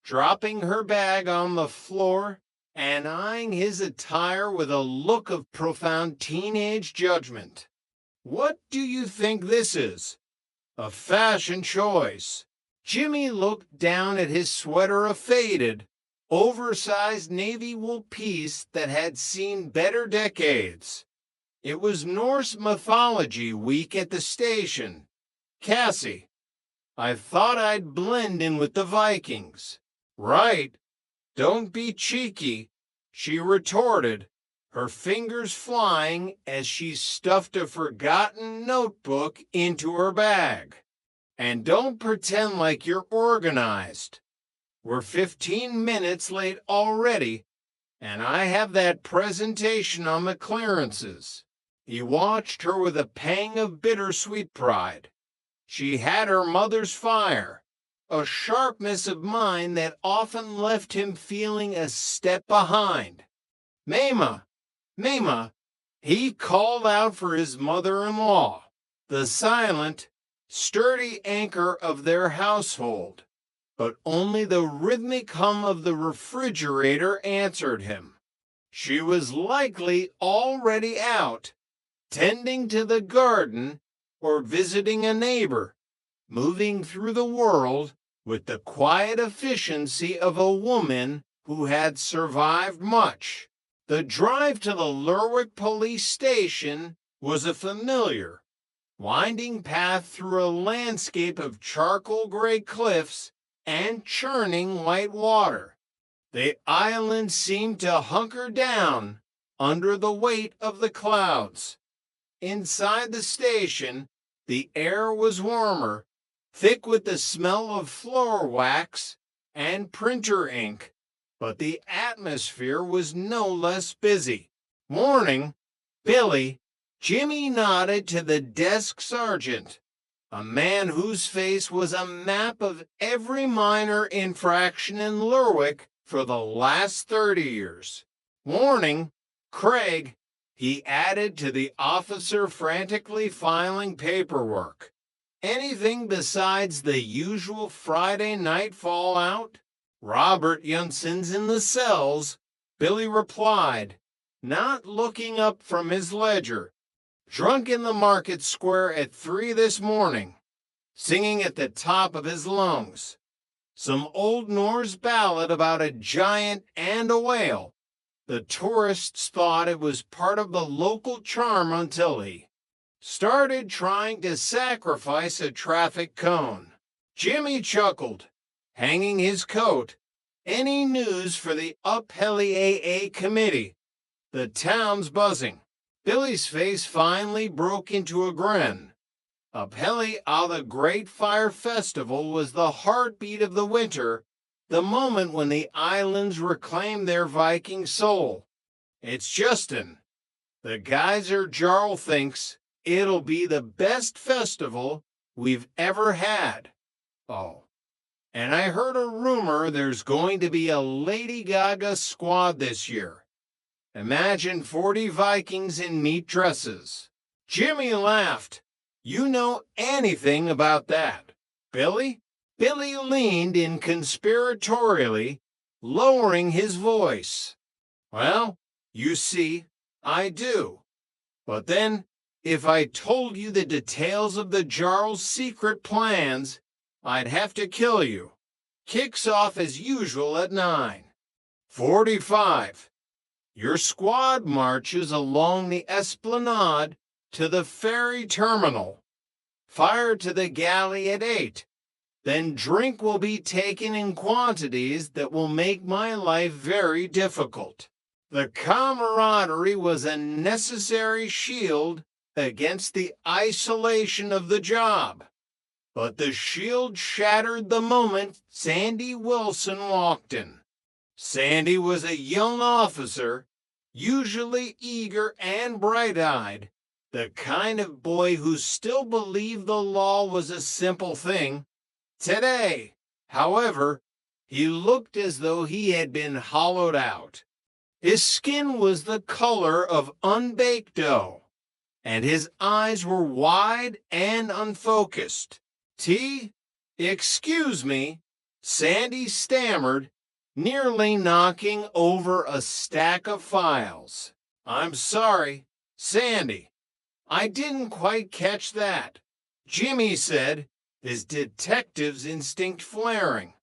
S17: dropping her bag on the floor and eyeing his attire with a look of profound teenage judgment. "What do you think this is? A fashion choice." Jimmy looked down at his sweater, a faded, oversized navy wool piece that had seen better decades. It was Norse mythology week at the station. "Cassie, I thought I'd blend in with the Vikings." "Right. Don't be cheeky," she retorted, her fingers flying as she stuffed a forgotten notebook into her bag. "And don't pretend like you're organized. We're 15 minutes late already, and I have that presentation on the clearances." He watched her with a pang of bittersweet pride. She had her mother's fire, a sharpness of mind that often left him feeling a step behind. "Mama, Mama," he called out for his mother-in-law, the silent, sturdy anchor of their household. but only the rhythmic hum of the refrigerator answered him. She was likely already out, tending to the garden or visiting a neighbor, moving through the world with the quiet efficiency of a woman who had survived much. The drive to the Lerwick police station was a familiar, winding path through a landscape of charcoal gray cliffs and churning white water. The island seemed to hunker down under the weight of the clouds. Inside the station, the air was warmer, thick with the smell of floor wax and printer ink, but the atmosphere was no less busy. Morning, Billy, Jimmy nodded to the desk sergeant, a man whose face was a map of every minor infraction in Lerwick for the last 30 years. Morning, Craig, he added to the officer frantically filing paperwork. Anything besides the usual Friday night fallout? Robert Junson's in the cells, Billy replied, not looking up from his ledger. Drunk in the market square at 3 this morning, singing at the top of his lungs. Some old Norse ballad about a giant and a whale. The tourists thought it was part of the local charm until he started trying to sacrifice a traffic cone. Jimmy chuckled, hanging his coat. Any news for the Uphelly AA committee? The town's buzzing. Billy's face finally broke into a grin. Uphelly à the Great Fire Festival was the heartbeat of the winter, the moment when the islands reclaimed their Viking soul. It's Justin. The Geyser Jarl thinks it'll be the best festival we've ever had. Oh, and I heard a rumor there's going to be a Lady Gaga squad this year. Imagine 40 Vikings in meat dresses. Jimmy laughed. You know anything about that, Billy? Billy leaned in conspiratorially, lowering his voice. Well, you see, I do. But then, if I told you the details of the Jarl's secret plans, I'd have to kill you. Kicks off as usual at 9. 45. Your squad marches along the esplanade to the ferry terminal. Fire to the galley at 8. Then drink will be taken in quantities that will make my life very difficult. The camaraderie was a necessary shield against the isolation of the job. But the shield shattered the moment Sandy Wilson walked in. Sandy was a young officer, usually eager and bright-eyed, the kind of boy who still believed the law was a simple thing. Today, however, he looked as though he had been hollowed out. His skin was the color of unbaked dough, and his eyes were wide and unfocused. Excuse me, Sandy stammered, nearly knocking over a stack of files. I'm sorry, Sandy. I didn't quite catch that, Jimmy said, his detective's instinct flaring.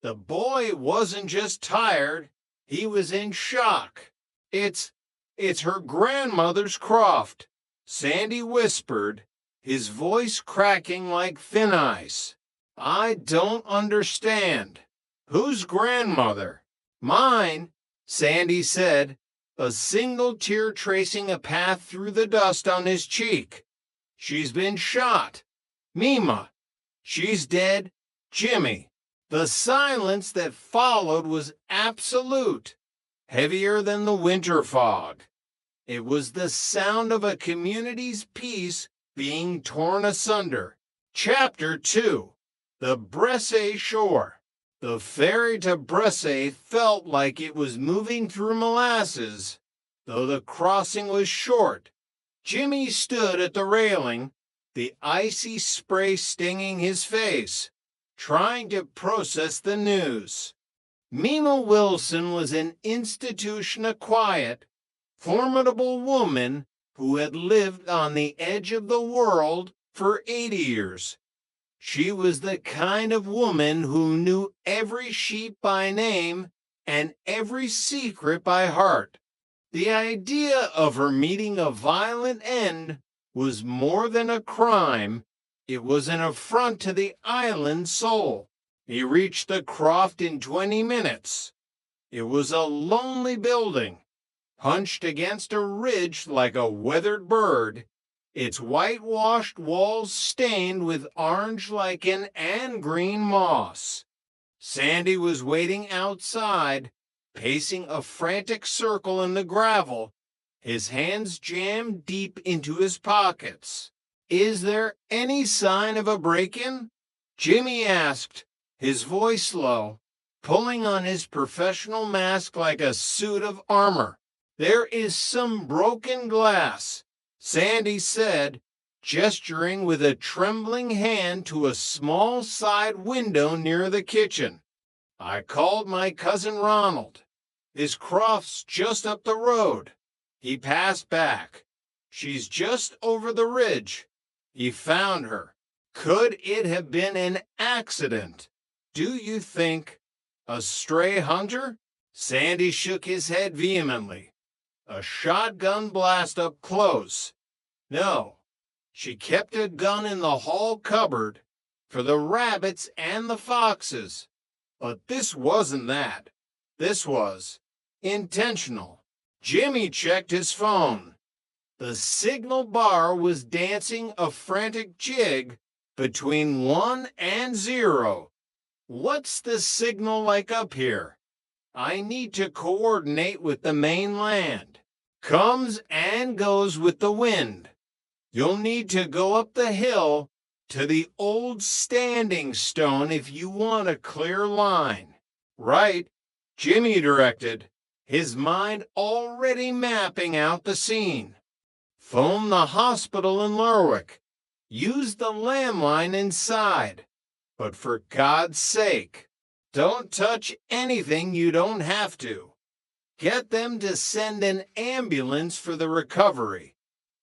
S17: The boy wasn't just tired, he was in shock. It's her grandmother's croft, Sandy whispered, his voice cracking like thin ice. I don't understand. Whose grandmother? Mine, Sandy said, a single tear tracing a path through the dust on his cheek. She's been shot. Mima. She's dead. Jimmy. The silence that followed was absolute, heavier than the winter fog. It was the sound of a community's peace being torn asunder. Chapter 2. The Bresse Shore. The ferry to Bresse felt like it was moving through molasses, though the crossing was short. Jimmy stood at the railing, the icy spray stinging his face, trying to process the news. Mima Wilson was an institution of quiet, formidable woman who had lived on the edge of the world for 80 years. She was the kind of woman who knew every sheep by name and every secret by heart. The idea of her meeting a violent end was more than a crime. It was an affront to the island's soul. He reached the croft in 20 minutes. It was a lonely building, hunched against a ridge like a weathered bird, its whitewashed walls stained with orange lichen and green moss. Sandy was waiting outside, pacing a frantic circle in the gravel, his hands jammed deep into his pockets. "Is there any sign of a break-in?" Jimmy asked, his voice low, pulling on his professional mask like a suit of armor. "There is some broken glass," Sandy said, gesturing with a trembling hand to a small side window near the kitchen. "I called my cousin Ronald. His croft's just up the road." He passed back. "She's just over the ridge." He found her. "Could it have been an accident? Do you think a stray hunter?" Sandy shook his head vehemently. "A shotgun blast up close. No, she kept a gun in the hall cupboard for the rabbits and the foxes. But this wasn't that. This was intentional." Jimmy checked his phone. The signal bar was dancing a frantic jig between 1 and 0. "What's the signal like up here? I need to coordinate with the mainland. Comes and goes with the wind. You'll need to go up the hill to the old standing stone if you want a clear line." "Right," Jimmy directed, his mind already mapping out the scene. "Phone the hospital in Lerwick. Use the landline inside. But for God's sake, don't touch anything you don't have to. Get them to send an ambulance for the recovery.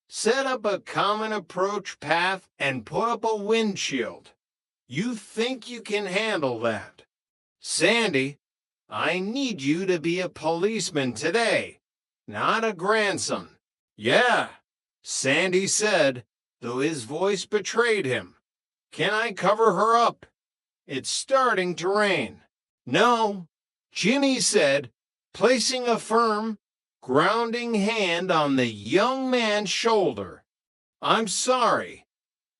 S17: Set up a common approach path and put up a windshield. You think you can handle that? Sandy, I need you to be a policeman today, not a grandson." "Yeah," Sandy said, though his voice betrayed him. "Can I cover her up? It's starting to rain." "No," Jimmy said, placing a firm, grounding hand on the young man's shoulder. "I'm sorry.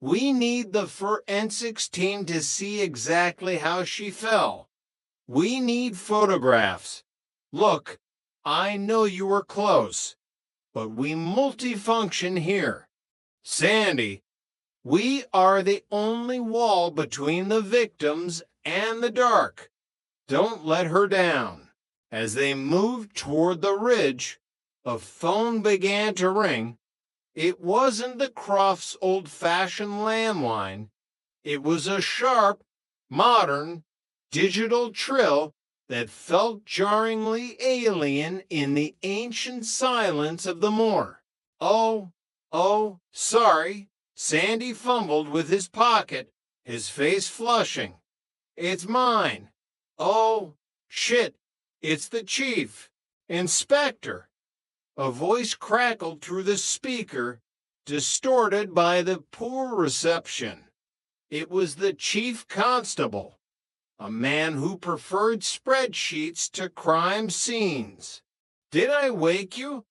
S17: We need the forensics team to see exactly how she fell. We need photographs. Look, I know you were close, but we multifunction here. Sandy, we are the only wall between the victims and the dark. Don't let her down." As they moved toward the ridge, a phone began to ring. It wasn't the Crofts' old-fashioned landline. It was a sharp, modern, digital trill that felt jarringly alien in the ancient silence of the moor. Oh, sorry." Sandy fumbled with his pocket, his face flushing. "It's mine. Oh, shit, it's the chief. Inspector." A voice crackled through the speaker, distorted by the poor reception. It was the chief constable, a man who preferred spreadsheets to crime scenes. "Did I wake you?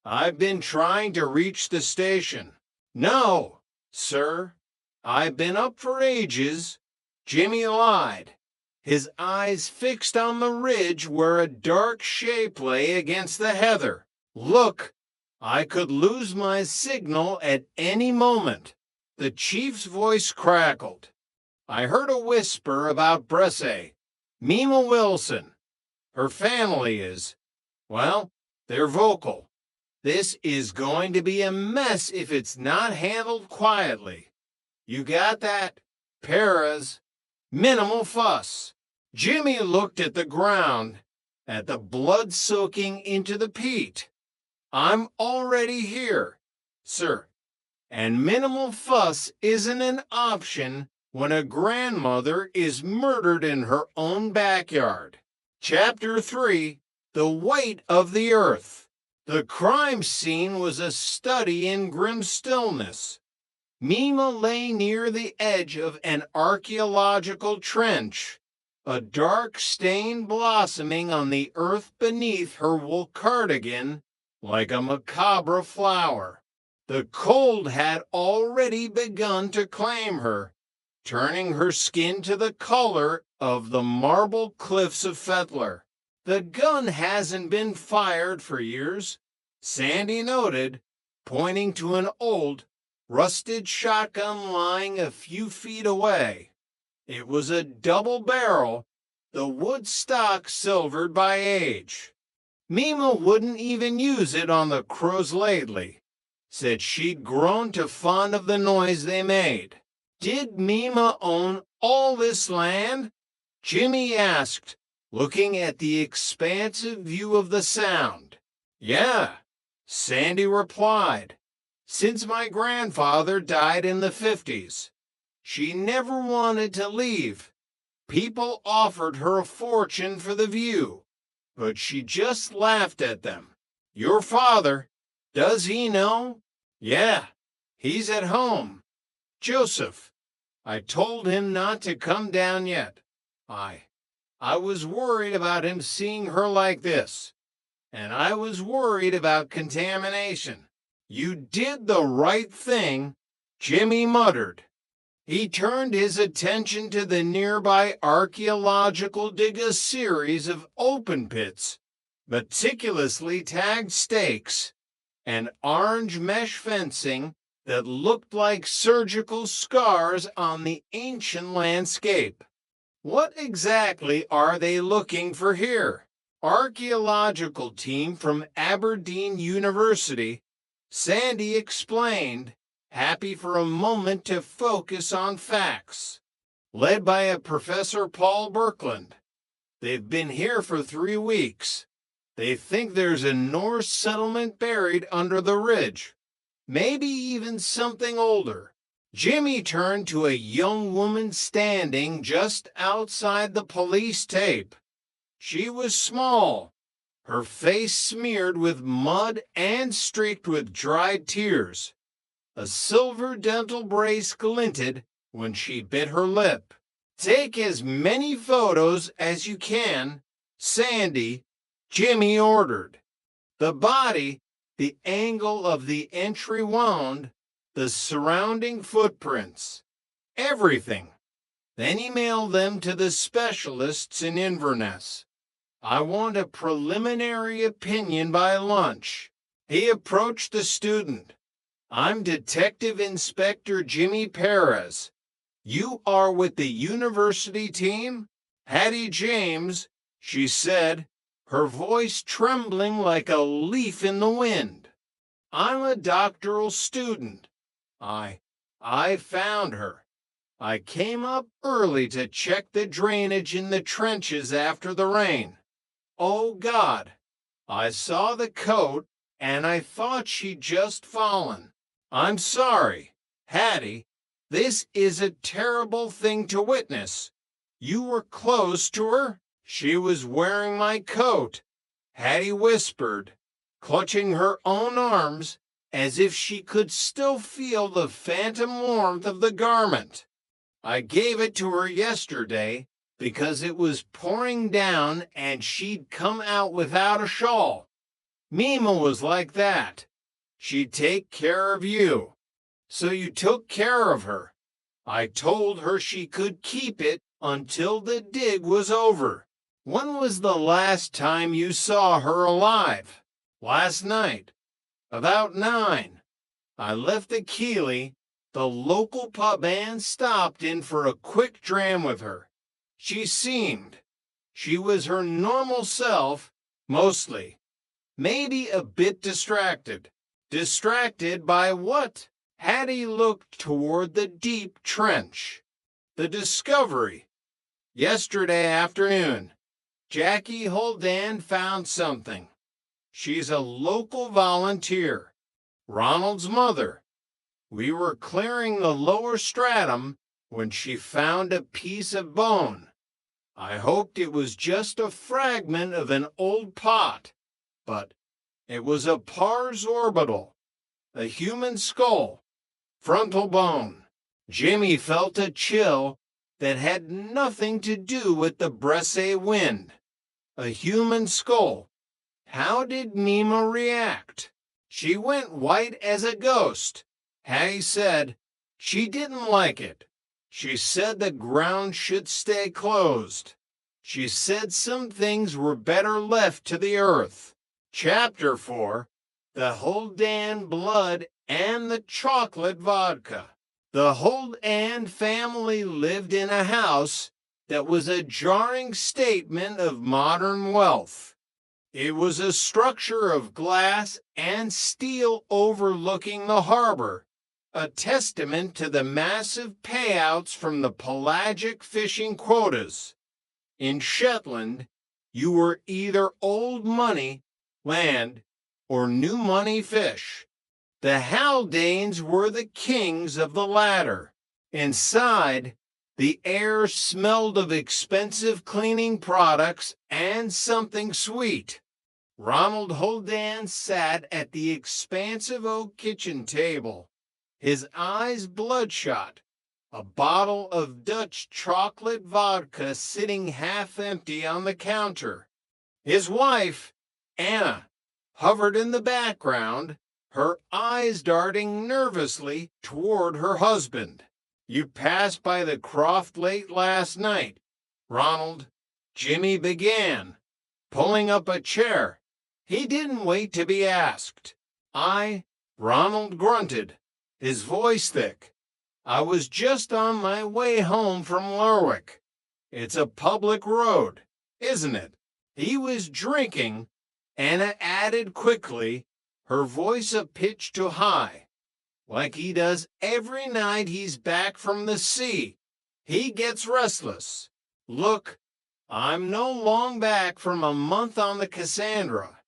S17: I've been trying to reach the station." "No, sir. I've been up for ages." Jimmy lied, his eyes fixed on the ridge where a dark shape lay against the heather. "Look, I could lose my signal at any moment." The chief's voice crackled. "I heard a whisper about Bresse. Mima Wilson. Her family is, well, they're vocal. This is going to be a mess if it's not handled quietly. You got that, Perez?" Minimal fuss. Jimmy looked at the ground, at the blood soaking into the peat. I'm already here, sir. And minimal fuss isn't an option when a grandmother is murdered in her own backyard. Chapter 3, The Weight of the Earth. The crime scene was a study in grim stillness. Mima lay near the edge of an archaeological trench, a dark stain blossoming on the earth beneath her wool cardigan like a macabre flower. The cold had already begun to claim her, turning her skin to the color of the marble cliffs of Fettler. The gun hasn't been fired for years, Sandy noted, pointing to an old, rusted shotgun lying a few feet away. It was a double barrel, the wood stock silvered by age. Mima wouldn't even use it on the crows lately. Said she'd grown too fond of the noise they made. Did Mima own all this land? Jimmy asked, looking at the expansive view of the Sound. Yeah, Sandy replied. Since my grandfather died in the 50s. She never wanted to leave. People offered her a fortune for the view, but she just laughed at them. Your father, does he know? Yeah, he's at home. Joseph, I told him not to come down yet. I was worried about him seeing her like this, and I was worried about contamination. You did the right thing, Jimmy muttered. He turned his attention to the nearby archaeological dig, a series of open pits, meticulously tagged stakes, and orange mesh fencing that looked like surgical scars on the ancient landscape. What exactly are they looking for here? Archaeological team from Aberdeen University, Sandy explained, happy for a moment to focus on facts. Led by a Professor Paul Birkland. They've been here for 3 weeks. They think there's a Norse settlement buried under the ridge. Maybe even something older. Jimmy turned to a young woman standing just outside the police tape. She was small, her face smeared with mud and streaked with dried tears. A silver dental brace glinted when she bit her lip. Take as many photos as you can, Sandy, Jimmy ordered. The body, the angle of the entry wound, the surrounding footprints. Everything. Then email them to the specialists in Inverness. I want a preliminary opinion by lunch. He approached the student. I'm Detective Inspector Jimmy Perez. You are with the university team? Hattie James, she said, her voice trembling like a leaf in the wind. I'm a doctoral student. I found her. I came up early to check the drainage in the trenches after the rain. Oh, God. I saw the coat, and I thought she'd just fallen. I'm sorry, Hattie. This is a terrible thing to witness. You were close to her? She was wearing my coat, Hattie whispered, clutching her own arms as if she could still feel the phantom warmth of the garment. I gave it to her yesterday because it was pouring down and she'd come out without a shawl. Mima was like that. She'd take care of you. So you took care of her. I told her she could keep it until the dig was over. When was the last time you saw her alive? Last night. About 9. I left the Keeley. The local pub and stopped in for a quick dram with her. She was her normal self, mostly. Maybe a bit distracted. Distracted by what? Hattie looked toward the deep trench. The discovery, Yesterday afternoon, Jackie Holdan found something. She's a local volunteer, Ronald's mother. We were clearing the lower stratum when she found a piece of bone. I hoped it was just a fragment of an old pot, but it was a pars orbital, a human skull, frontal bone. Jimmy felt a chill that had nothing to do with the Bresse wind. A human skull. How did Mima react? She went white as a ghost. Hattie said she didn't like it. She said the ground should stay closed. She said some things were better left to the earth. Chapter 4, The Holdan Blood and the Chocolate Vodka. The Holdan family lived in a house that was a jarring statement of modern wealth. It was a structure of glass and steel overlooking the harbor, a testament to the massive payouts from the pelagic fishing quotas. In Shetland, you were either old money, land, or new money, fish. The Haldanes were the kings of the latter. Inside, the air smelled of expensive cleaning products and something sweet. Ronald Holdan sat at the expansive oak kitchen table, his eyes bloodshot, a bottle of Dutch chocolate vodka sitting half empty on the counter. His wife, Anna, hovered in the background, her eyes darting nervously toward her husband. You passed by the croft late last night, Ronald. Jimmy began, pulling up a chair. He didn't wait to be asked. Ronald grunted, his voice thick. I was just on my way home from Lerwick. It's a public road, isn't it? He was drinking, Anna added quickly, her voice a pitch too high. Like he does every night he's back from the sea. He gets restless. Look, I'm no long back from a month on the Cassandra.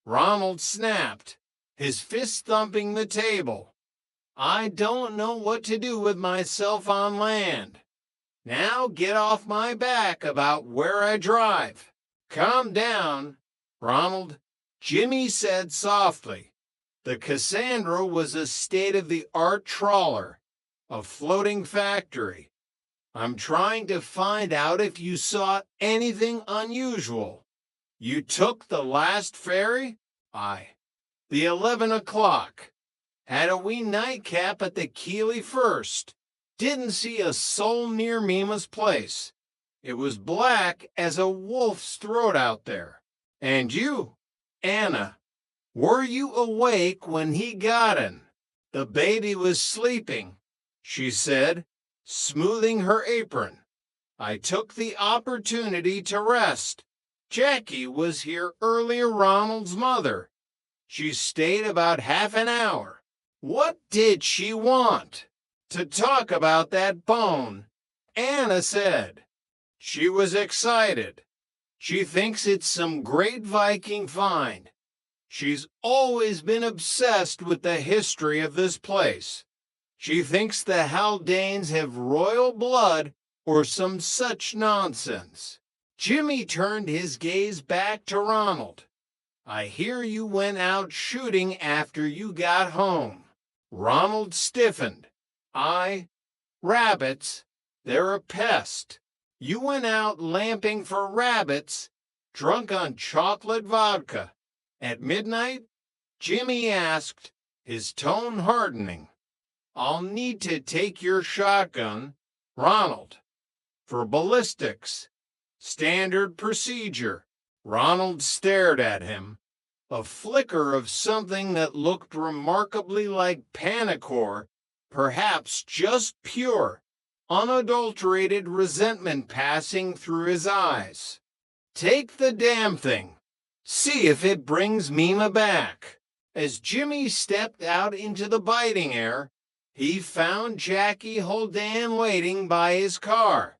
S17: Ronald snapped, his fist thumping the table. I don't know what to do with myself on land. Now get off my back about where I drive. Calm down, Ronald. Jimmy said softly. The Cassandra was a state-of-the-art trawler, a floating factory. I'm trying to find out if you saw anything unusual. You took the last ferry? The 11 o'clock. Had a wee nightcap at the Keeley first. Didn't see a soul near Mima's place. It was black as a wolf's throat out there. And you, Anna, were you awake when he got in? The baby was sleeping, she said, smoothing her apron. I took the opportunity to rest. Jackie was here earlier, Ronald's mother. She stayed about half an hour. What did she want? To talk about that bone, Anna said. She was excited. She thinks it's some great Viking find. She's always been obsessed with the history of this place. She thinks the Haldanes have royal blood or some such nonsense. Jimmy turned his gaze back to Ronald. I hear you went out shooting after you got home. Ronald stiffened. Rabbits, they're a pest. You went out lamping for rabbits, drunk on chocolate vodka. At midnight, Jimmy asked, his tone hardening. I'll need to take your shotgun, Ronald, for ballistics. Standard procedure. Ronald stared at him. A flicker of something that looked remarkably like panicore, perhaps just pure, unadulterated resentment passing through his eyes. Take the damn thing. See if it brings Mima back. As Jimmy stepped out into the biting air, he found Jackie Holdan waiting by his car.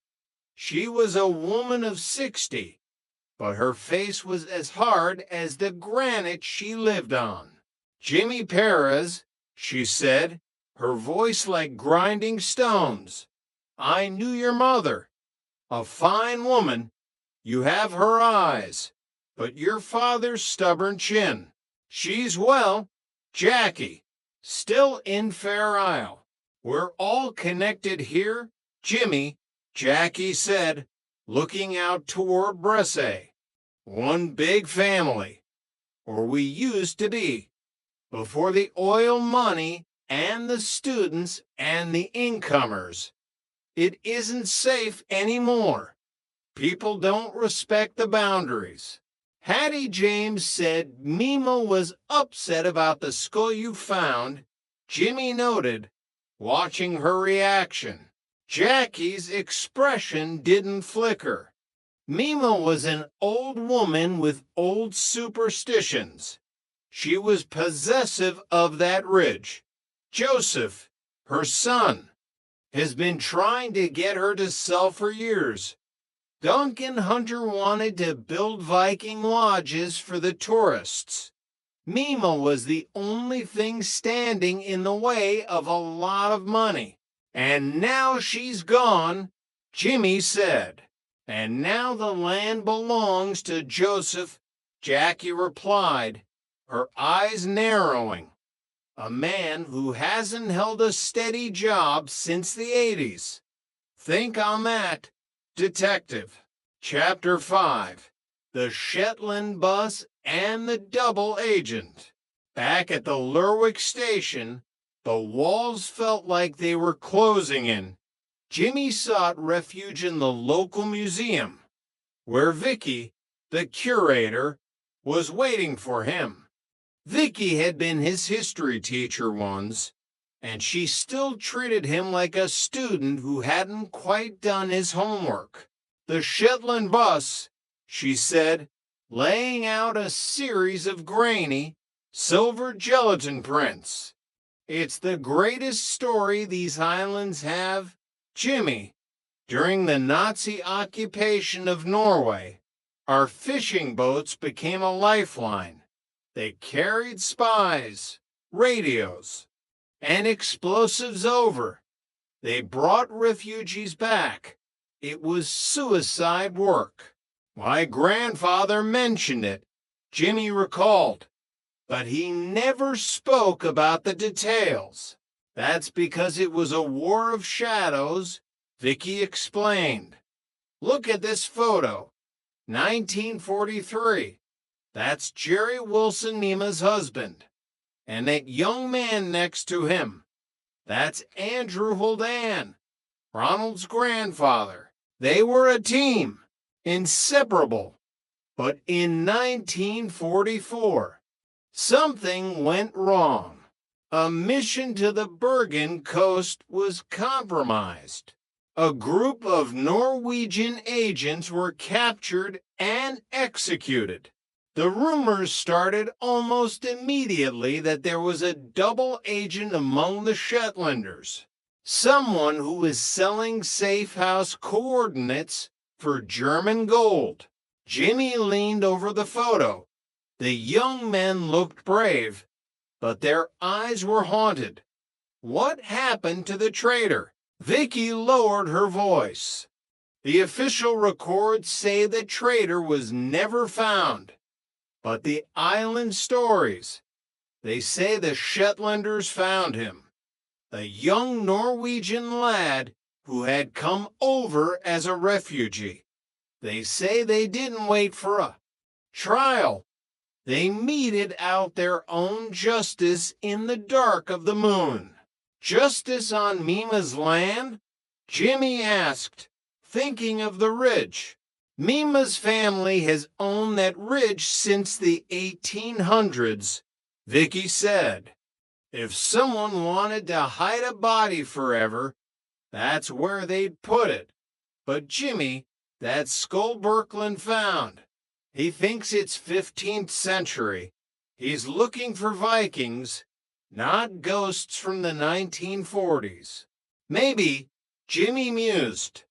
S17: She was a woman of 60, but her face was as hard as the granite she lived on. Jimmy Perez, she said, her voice like grinding stones. I knew your mother. A fine woman. You have her eyes, but your father's stubborn chin. She's, well, Jackie, still in Fair Isle. We're all connected here, Jimmy, Jackie said, looking out toward Bresse. One big family, or we used to be, before the oil money and the students and the incomers. It isn't safe anymore. People don't respect the boundaries. Hattie James said Mima was upset about the skull you found. Jimmy noted, watching her reaction. Jackie's expression didn't flicker. Mima was an old woman with old superstitions. She was possessive of that ridge. Joseph, her son, has been trying to get her to sell for years. Duncan Hunter wanted to build Viking lodges for the tourists. Mima was the only thing standing in the way of a lot of money. And now she's gone, Jimmy said. And now the land belongs to Joseph, Jackie replied, her eyes narrowing. A man who hasn't held a steady job since the 80s. Think on that, Detective. Chapter 5. The Shetland Bus and the Double Agent. Back at the Lerwick station, the walls felt like they were closing in. Jimmy sought refuge in the local museum, where Vicky, the curator, was waiting for him. Vicky had been his history teacher once, and she still treated him like a student who hadn't quite done his homework. The Shetland Bus, she said, laying out a series of grainy, silver gelatin prints. It's the greatest story these islands have, Jimmy. During the Nazi occupation of Norway, our fishing boats became a lifeline. They carried spies, radios, and explosives over. They brought refugees back. It was suicide work. My grandfather mentioned it, Jimmy recalled, but he never spoke about the details. That's because it was a war of shadows, Vicky explained. Look at this photo, 1943. That's Jerry Wilson, Mima's husband. And that young man next to him, that's Andrew Holdan, Ronald's grandfather. They were a team, inseparable. But in 1944, something went wrong. A mission to the Bergen coast was compromised. A group of Norwegian agents were captured and executed. The rumors started almost immediately that there was a double agent among the Shetlanders, someone who was selling safe house coordinates for German gold. Jimmy leaned over the photo. The young men looked brave, but their eyes were haunted. What happened to the traitor? Vicky lowered her voice. The official records say the traitor was never found. But the island stories, they say the Shetlanders found him. A young Norwegian lad who had come over as a refugee. They say they didn't wait for a trial. They meted out their own justice in the dark of the moon. Justice on Mima's land? Jimmy asked, thinking of the ridge. Mima's family has owned that ridge since the 1800s, Vicky said. If someone wanted to hide a body forever, that's where they'd put it. But Jimmy, that skull Birkeland found, he thinks it's 15th century. He's looking for Vikings, not ghosts from the 1940s. Maybe, Jimmy mused,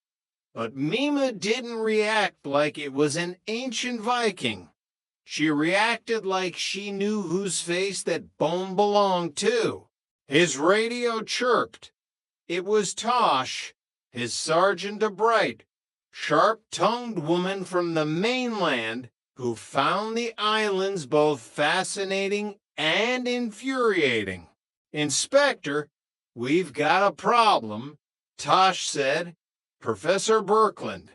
S17: But Mima didn't react like it was an ancient Viking. She reacted like she knew whose face that bone belonged to. His radio chirped. It was Tosh, his sergeant, a bright, sharp-tongued woman from the mainland who found the islands both fascinating and infuriating. Inspector, we've got a problem, Tosh said. Professor Birkeland.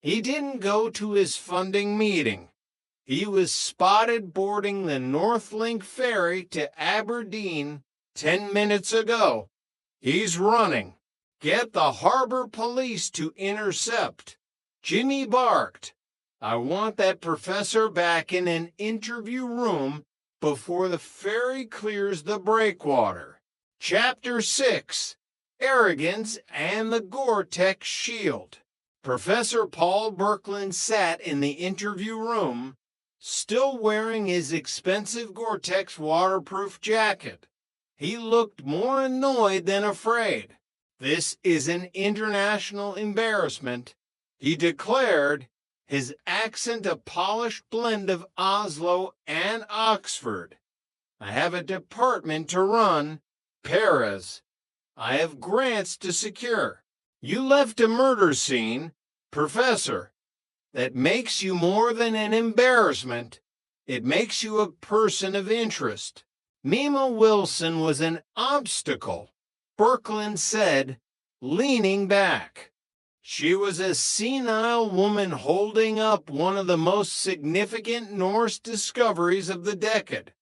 S17: He didn't go to his funding meeting. He was spotted boarding the Northlink ferry to Aberdeen 10 minutes ago. He's running. Get the harbor police to intercept. Jimmy barked. I want that professor back in an interview room before the ferry clears the breakwater. Chapter 6. Arrogance and the Gore-Tex Shield. Professor Paul Birkeland sat in the interview room, still wearing his expensive Gore-Tex waterproof jacket. He looked more annoyed than afraid. This is an international embarrassment, he declared, his accent a polished blend of Oslo and Oxford. I have a department to run, Paris. I have grants to secure. You left a murder scene, Professor. That makes you more than an embarrassment. It makes you a person of interest. Mima Wilson was an obstacle, Birkeland said, leaning back. She was a senile woman holding up one of the most significant Norse discoveries of the decade.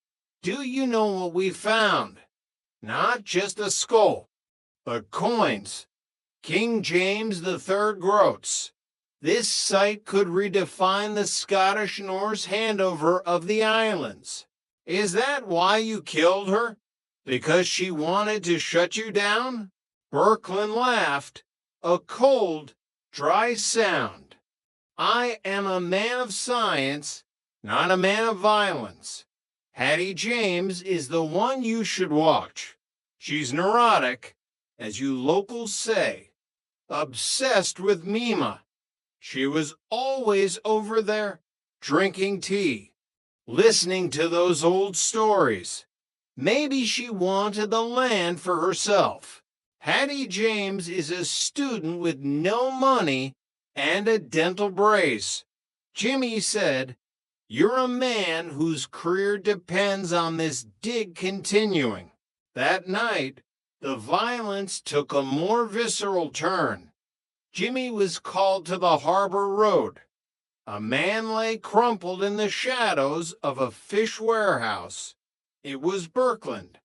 S17: Do you know what we found? Not just a skull, but coins. King James III groats. This site could redefine the Scottish-Norse handover of the islands. Is that why you killed her? Because she wanted to shut you down? Birkeland laughed, a cold, dry sound. I am a man of science, not a man of violence. Hattie James is the one you should watch. She's neurotic, as you locals say, obsessed with Mima. She was always over there, drinking tea, listening to those old stories. Maybe she wanted the land for herself. Hattie James is a student with no money and a dental brace. Jimmy said, "You're a man whose career depends on this dig continuing." That night, the violence took a more visceral turn. Jimmy was called to the harbor road. A man lay crumpled in the shadows of a fish warehouse. It was Birkeland.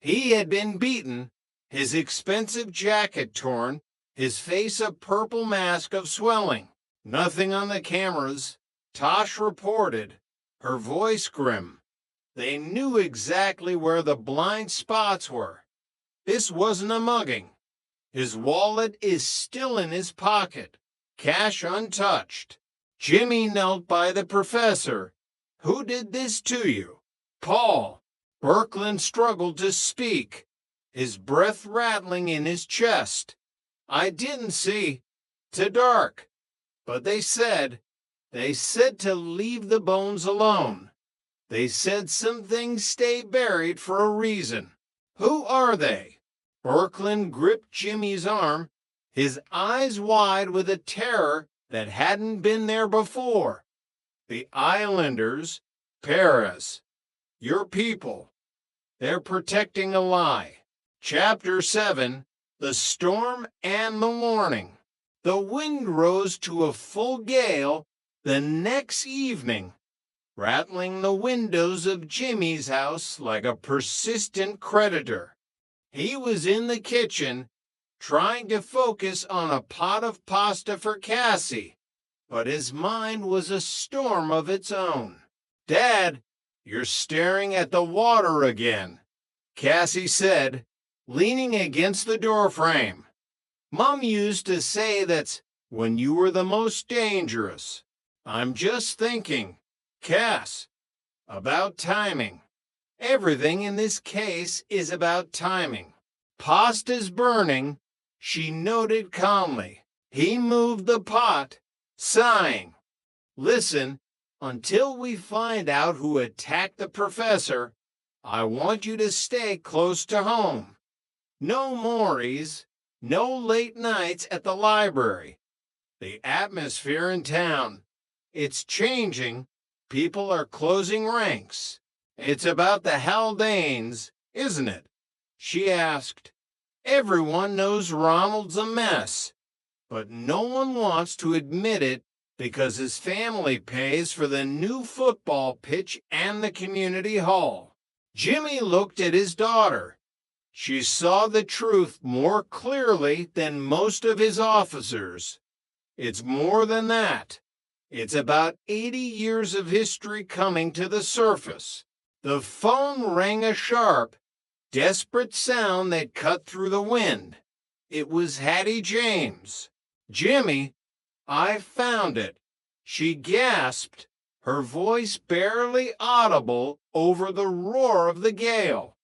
S17: He had been beaten, his expensive jacket torn, his face a purple mask of swelling. Nothing on the cameras, Tosh reported, her voice grim. They knew exactly where the blind spots were. This wasn't a mugging. His wallet is still in his pocket, cash untouched. Jimmy knelt by the professor. Who did this to you? Paul. Birkeland struggled to speak, his breath rattling in his chest. I didn't see. Too dark. But they said to leave the bones alone. They said some things stay buried for a reason. Who are they? Birkeland gripped Jimmy's arm, his eyes wide with a terror that hadn't been there before. The Islanders, Paris, your people. They're protecting a lie. Chapter 7, The Storm and the Warning. The wind rose to a full gale the next evening, rattling the windows of Jimmy's house like a persistent creditor. He was in the kitchen, trying to focus on a pot of pasta for Cassie, but his mind was a storm of its own. Dad, you're staring at the water again, Cassie said, leaning against the doorframe. Mom used to say that's when you were the most dangerous. I'm just thinking, Cass, about timing. Everything in this case is about timing. Pasta's burning, she noted calmly. He moved the pot, sighing, "Listen, until we find out who attacked the professor, I want you to stay close to home. No Maury's, no late nights at the library. The atmosphere in town, it's changing. People are closing ranks. It's about the Haldanes, isn't it?" She asked. "Everyone knows Ronald's a mess, but no one wants to admit it because his family pays for the new football pitch and the community hall." Jimmy looked at his daughter. She saw the truth more clearly than most of his officers. It's more than that. It's about 80 years of history coming to the surface. The phone rang a sharp, desperate sound that cut through the wind. It was Hattie James. "Jimmy, I found it," she gasped, her voice barely audible over the roar of the gale.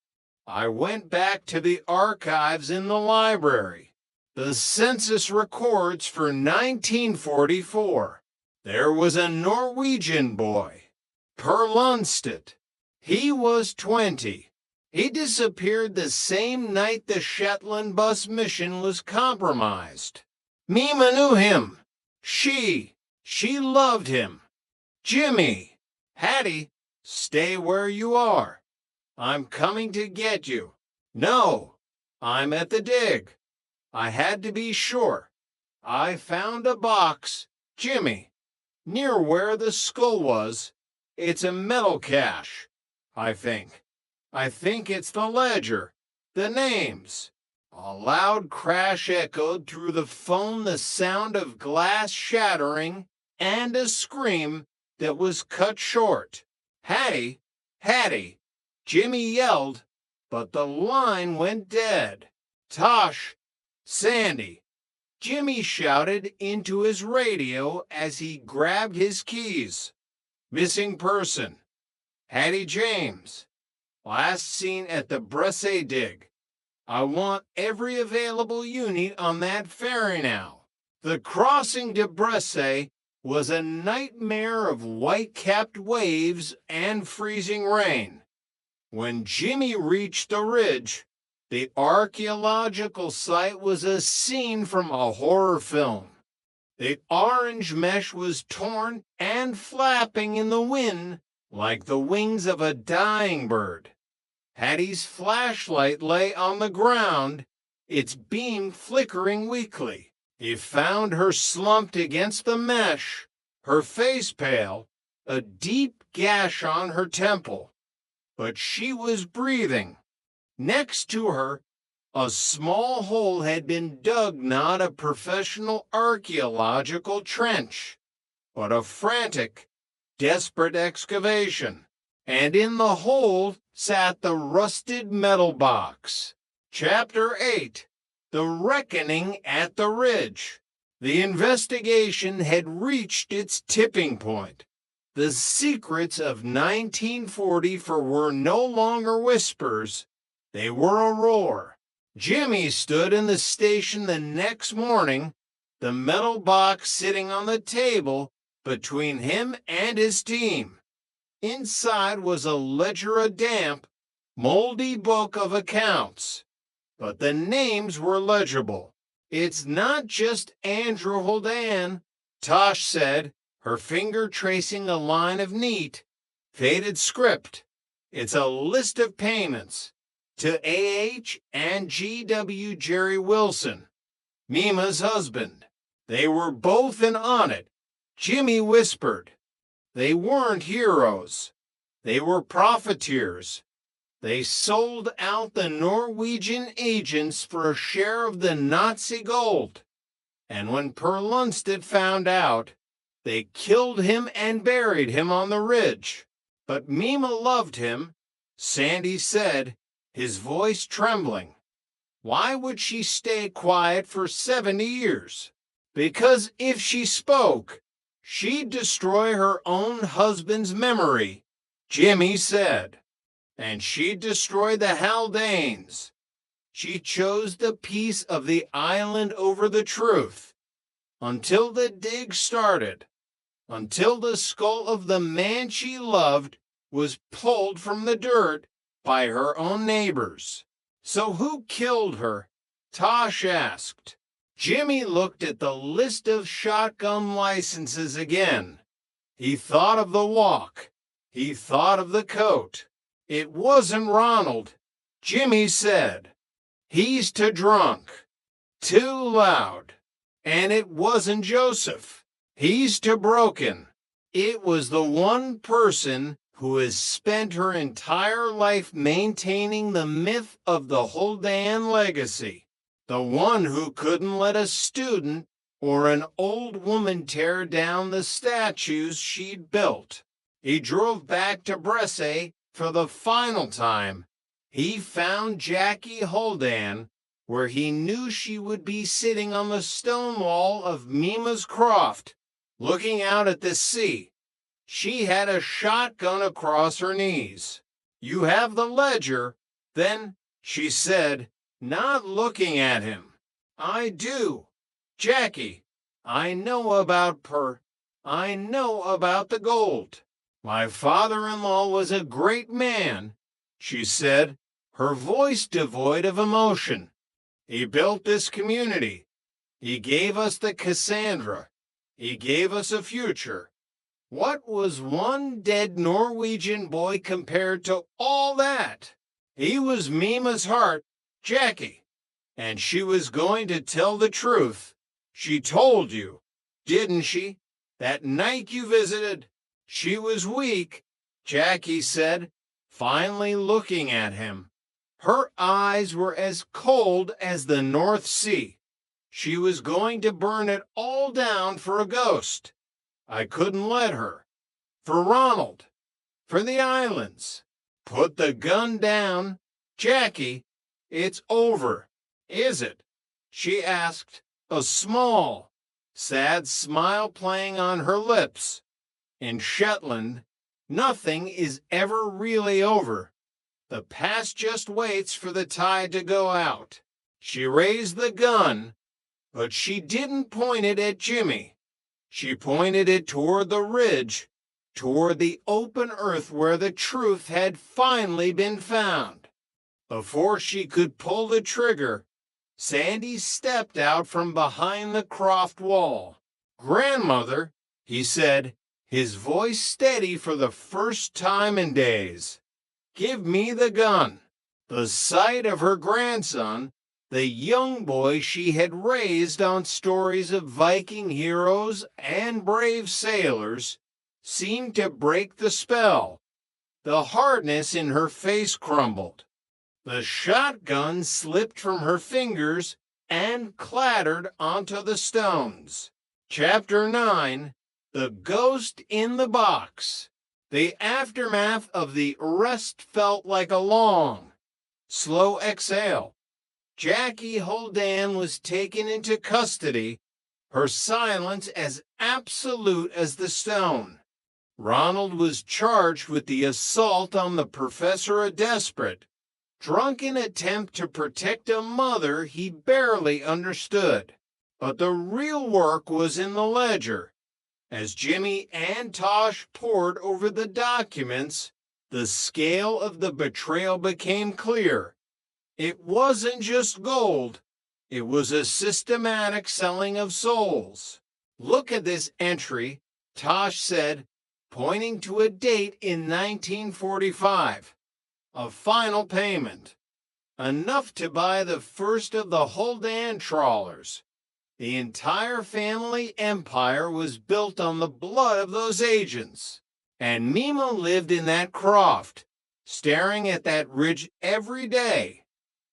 S17: "I went back to the archives in the library. The census records for 1944. There was a Norwegian boy, Per Lundstedt. He was 20. He disappeared the same night the Shetland bus mission was compromised. Mima knew him. She loved him. Jimmy, Hattie, stay where you are. I'm coming to get you. No, I'm at the dig. I had to be sure. I found a box, Jimmy, near where the skull was. It's a metal cache, I think. I think it's the ledger, the names." A loud crash echoed through the phone, the sound of glass shattering and a scream that was cut short. "Hattie, Hattie," Jimmy yelled, but the line went dead. "Tosh, Sandy," Jimmy shouted into his radio as he grabbed his keys. "Missing person, Hattie James. Last seen at the Bresse dig. I want every available unit on that ferry now." The crossing to Bresse was a nightmare of white-capped waves and freezing rain. When Jimmy reached the ridge, the archaeological site was a scene from a horror film. The orange mesh was torn and flapping in the wind like the wings of a dying bird. Hattie's flashlight lay on the ground, its beam flickering weakly. He found her slumped against the mesh, her face pale, a deep gash on her temple. But she was breathing. Next to her, a small hole had been dug, not a professional archaeological trench, but a frantic, desperate excavation. And in the hole sat the rusted metal box. Chapter 8. The Reckoning at the Ridge. The investigation had reached its tipping point. The secrets of 1944 were no longer whispers. They were a roar. Jimmy stood in the station the next morning, the metal box sitting on the table between him and his team. Inside was a ledger, a damp, moldy book of accounts. But the names were legible. "It's not just Andrew Holdan," Tosh said, her finger tracing a line of neat, faded script. "It's a list of payments to A.H. and G.W. Jerry Wilson, Mima's husband. They were both in on it," Jimmy whispered. "They weren't heroes. They were profiteers. They sold out the Norwegian agents for a share of the Nazi gold. And when Per Lundstedt found out, they killed him and buried him on the ridge. But Mima loved him," Sandy said, his voice trembling. "Why would she stay quiet for 70 years? Because if she spoke, she'd destroy her own husband's memory," Jimmy said. "And she'd destroy the Haldanes. She chose the peace of the island over the truth. until the dig started, until the skull of the man she loved was pulled from the dirt by her own neighbors. So who killed her? Tosh asked. Jimmy looked at the list of shotgun licenses again. He thought of the walk. He thought of the coat. It wasn't Ronald. Jimmy said, "He's too drunk, too loud." And it wasn't Joseph. He's too broken. It was the one person who has spent her entire life maintaining the myth of the Holdan legacy. The one who couldn't let a student or an old woman tear down the statues she'd built. He drove back to Bresse for the final time. He found Jackie Holdan where he knew she would be sitting on the stone wall of Mima's croft, looking out at the sea. She had a shotgun across her knees. "You have the ledger, then?" she said, not looking at him. "I do. Jackie, I know about I know about the gold. My father-in-law was a great man," she said, her voice devoid of emotion. "He built this community. He gave us the Cassandra. He gave us a future. What was one dead Norwegian boy compared to all that? He was Mima's heart, Jackie, and she was going to tell the truth. She told you, didn't she? That night you visited, she was weak," Jackie said, finally looking at him. Her eyes were as cold as the North Sea. She was going to burn it all down for a ghost. I couldn't let her. For Ronald. For the islands. Put the gun down. "Jackie, it's over, is it?" she asked, a small, sad smile playing on her lips. In Shetland, nothing is ever really over. The past just waits for the tide to go out. She raised the gun, but she didn't point it at Jimmy. She pointed it toward the ridge, toward the open earth where the truth had finally been found. Before she could pull the trigger, Sandy stepped out from behind the croft wall. "Grandmother," he said, his voice steady for the first time in days, "give me the gun." The sight of her grandson, the young boy she had raised on stories of Viking heroes and brave sailors, seemed to break the spell. The hardness in her face crumbled. The shotgun slipped from her fingers and clattered onto the stones. Chapter 9, The Ghost in the Box. The aftermath of the arrest felt like a long, slow exhale. Jackie Holdan was taken into custody, her silence as absolute as the stone. Ronald was charged with the assault on the professor, a desperate, drunken attempt to protect a mother he barely understood. But the real work was in the ledger. As Jimmy and Tosh pored over the documents, the scale of the betrayal became clear. It wasn't just gold. It was a systematic selling of souls. "Look at this entry," Tosh said, pointing to a date in 1945. "A final payment. Enough to buy the first of the Holdan trawlers. The entire family empire was built on the blood of those agents. And Mima lived in that croft, staring at that ridge every day,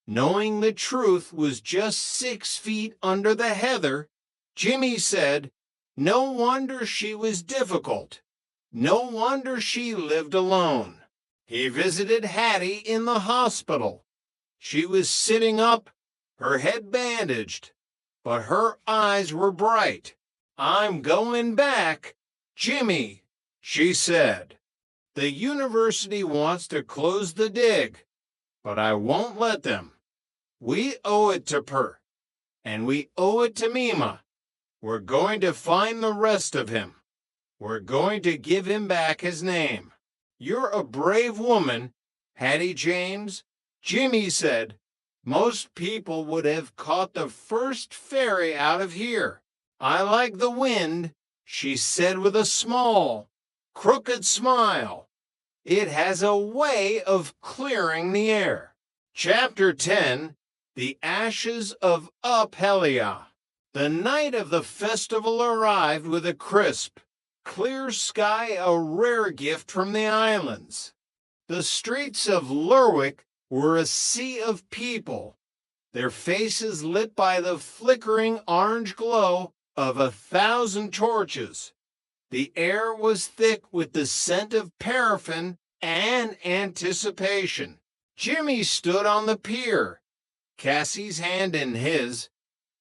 S17: knowing the truth was just 6 feet under the heather." Jimmy said, "No wonder she was difficult. No wonder she lived alone." He visited Hattie in the hospital. She was sitting up, her head bandaged, but her eyes were bright. "I'm going back, Jimmy," she said. "The university wants to close the dig, but I won't let them. We owe it to Per, and we owe it to Mima. We're going to find the rest of him. We're going to give him back his name. You're a brave woman, Hattie James. Jimmy said most people would have caught the first ferry out of here. I like the wind, she said with a small, crooked smile. It has a way of clearing the air. Chapter 10, The Ashes of Apelia. The night of the festival arrived with a crisp, clear sky, a rare gift from the islands. The streets of Lerwick were a sea of people, their faces lit by the flickering orange glow of 1,000 torches. The air was thick with the scent of paraffin and anticipation. Jimmy stood on the pier, Cassie's hand in his.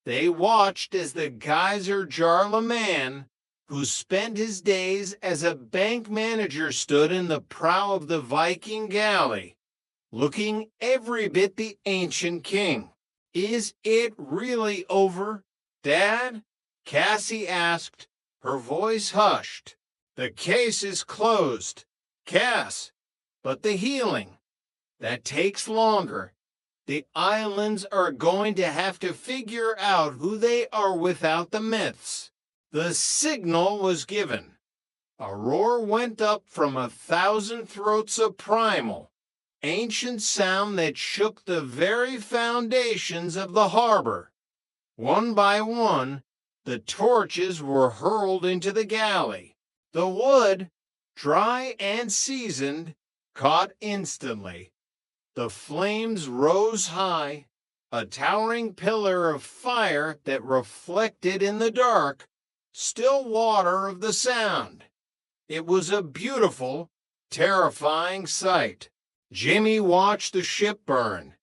S17: They watched as the geyser jar man, who spent his days as a bank manager, stood in the prow of the Viking galley, looking every bit the ancient king. Is it really over, Dad? Cassie asked, her voice hushed. The case is closed, Cass, but the healing, that takes longer. The islands are going to have to figure out who they are without the myths. The signal was given. A roar went up from 1,000 throats of primal, ancient sound that shook the very foundations of the harbor. One by one, the torches were hurled into the galley. The wood, dry and seasoned, caught instantly. The flames rose high, a towering pillar of fire that reflected in the dark, still water of the sound. It was a beautiful, terrifying sight. Jimmy watched the ship burn.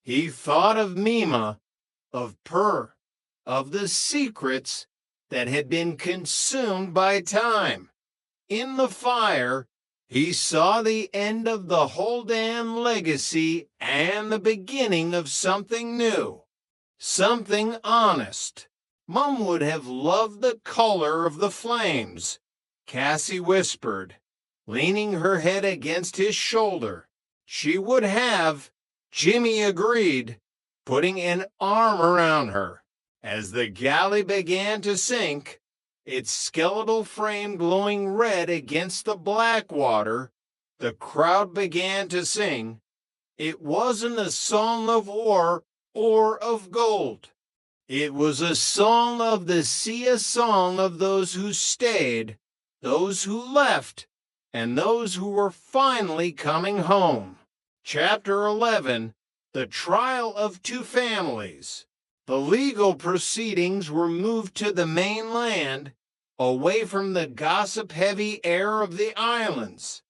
S17: He thought of Mima, of Purr, of the secrets that had been consumed by time. In the fire, he saw the end of the Holdan legacy and the beginning of something new, something honest. Mum would have loved the color of the flames, Cassie whispered, leaning her head against his shoulder. She would have, Jimmy agreed, putting an arm around her. As the galley began to sink, its skeletal frame glowing red against the black water, the crowd began to sing. It wasn't a song of war or of gold. It was a song of the sea, a song of those who stayed, those who left, and those who were finally coming home. Chapter 11, The Trial of Two Families. The legal proceedings were moved to the mainland, away from the gossip-heavy air of the islands.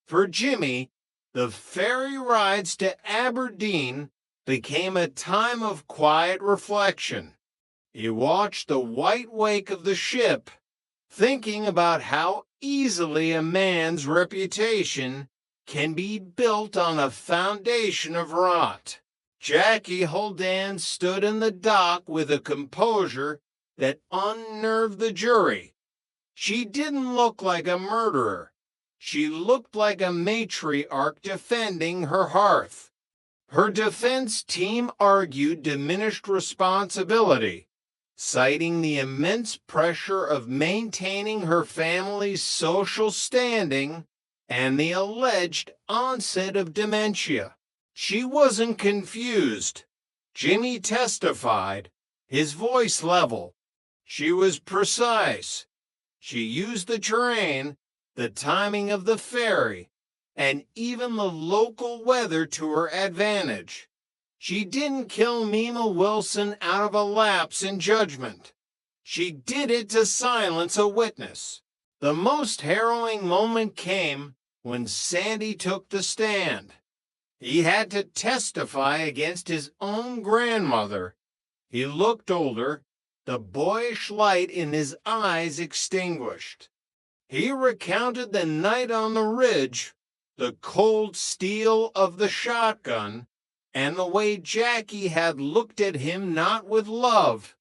S17: For Jimmy, the ferry rides to Aberdeen became a time of quiet reflection. He watched the white wake of the ship, thinking about how easily a man's reputation can be built on a foundation of rot. Jackie Holdan stood in the dock with a composure that unnerved the jury. She didn't look like a murderer. She looked like a matriarch defending her hearth. Her defense team argued diminished responsibility, citing the immense pressure of maintaining her family's social standing and the alleged onset of dementia. She wasn't confused. Jimmy testified, his voice level. She was precise. She used the terrain, the timing of the ferry, and even the local weather to her advantage. She didn't kill Mima Wilson out of a lapse in judgment. She did it to silence a witness. The most harrowing moment came when Sandy took the stand. He had to testify against his own grandmother. He looked older, the boyish light in his eyes extinguished. He recounted the night on the ridge, the cold steel of the shotgun, and the way Jackie had looked at him not with love,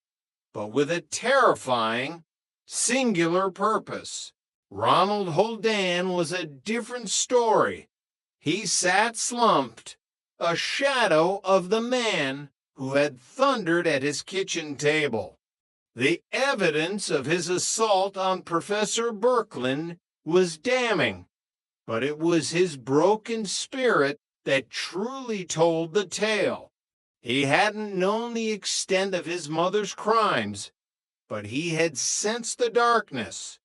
S17: but with a terrifying, singular purpose. Ronald Holdan was a different story. He sat slumped, a shadow of the man who had thundered at his kitchen table. The evidence of his assault on Professor Birkeland was damning, but it was his broken spirit that truly told the tale. He hadn't known the extent of his mother's crimes, but he had sensed the darkness.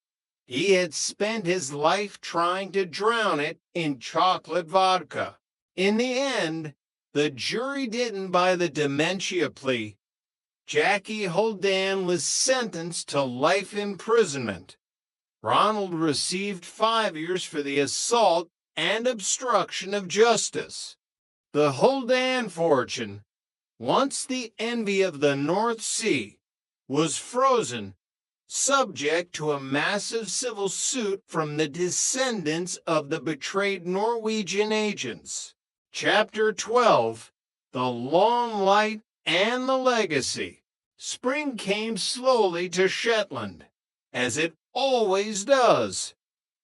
S17: He had spent his life trying to drown it in chocolate vodka. In the end, the jury didn't buy the dementia plea. Jackie Holdan was sentenced to life imprisonment. Ronald received 5 years for the assault and obstruction of justice. The Holdan fortune, once the envy of the North Sea, was frozen, subject to a massive civil suit from the descendants of the betrayed Norwegian agents. Chapter 12, The Long Light and the Legacy. Spring came slowly to Shetland, as it always does.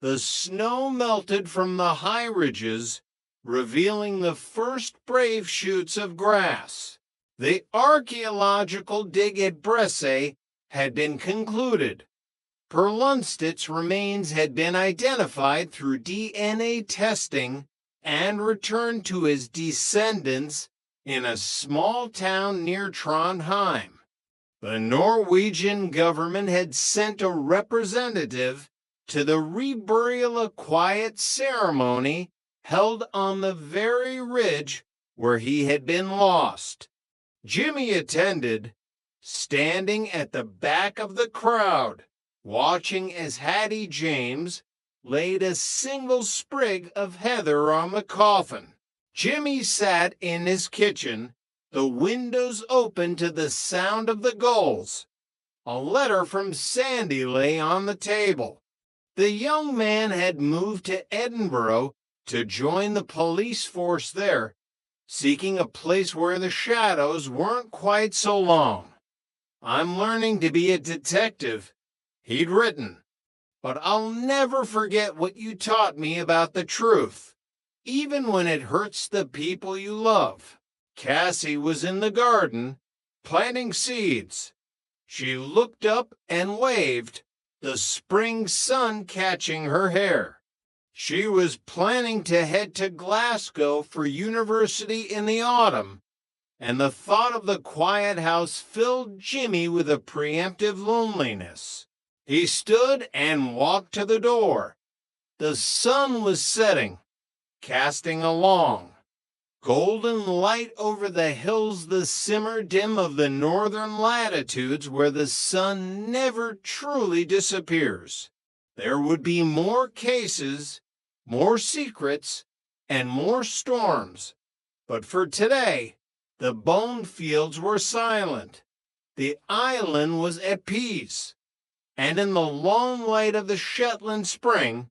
S17: The snow melted from the high ridges, revealing the first brave shoots of grass. The archaeological dig at Bresse had been concluded. Per Lundstedt's remains had been identified through DNA testing and returned to his descendants in a small town near Trondheim. The Norwegian government had sent a representative to the reburial quiet ceremony held on the very ridge where he had been lost. Jimmy attended, standing at the back of the crowd, watching as Hattie James laid a single sprig of heather on the coffin. Jimmy sat in his kitchen, the windows open to the sound of the gulls. A letter from Sandy lay on the table. The young man had moved to Edinburgh to join the police force there, seeking a place where the shadows weren't quite so long. I'm learning to be a detective, he'd written, but I'll never forget what you taught me about the truth, even when it hurts the people you love. Cassie was in the garden, planting seeds. She looked up and waved, the spring sun catching her hair. She was planning to head to Glasgow for university in the autumn, and the thought of the quiet house filled Jimmy with a preemptive loneliness. He stood and walked to the door. The sun was setting, casting a long, golden light over the hills, the simmer dim of the northern latitudes where the sun never truly disappears. There would be more cases, more secrets, and more storms. But for today, the bone fields were silent. The island was at peace. And in the long light of the Shetland spring,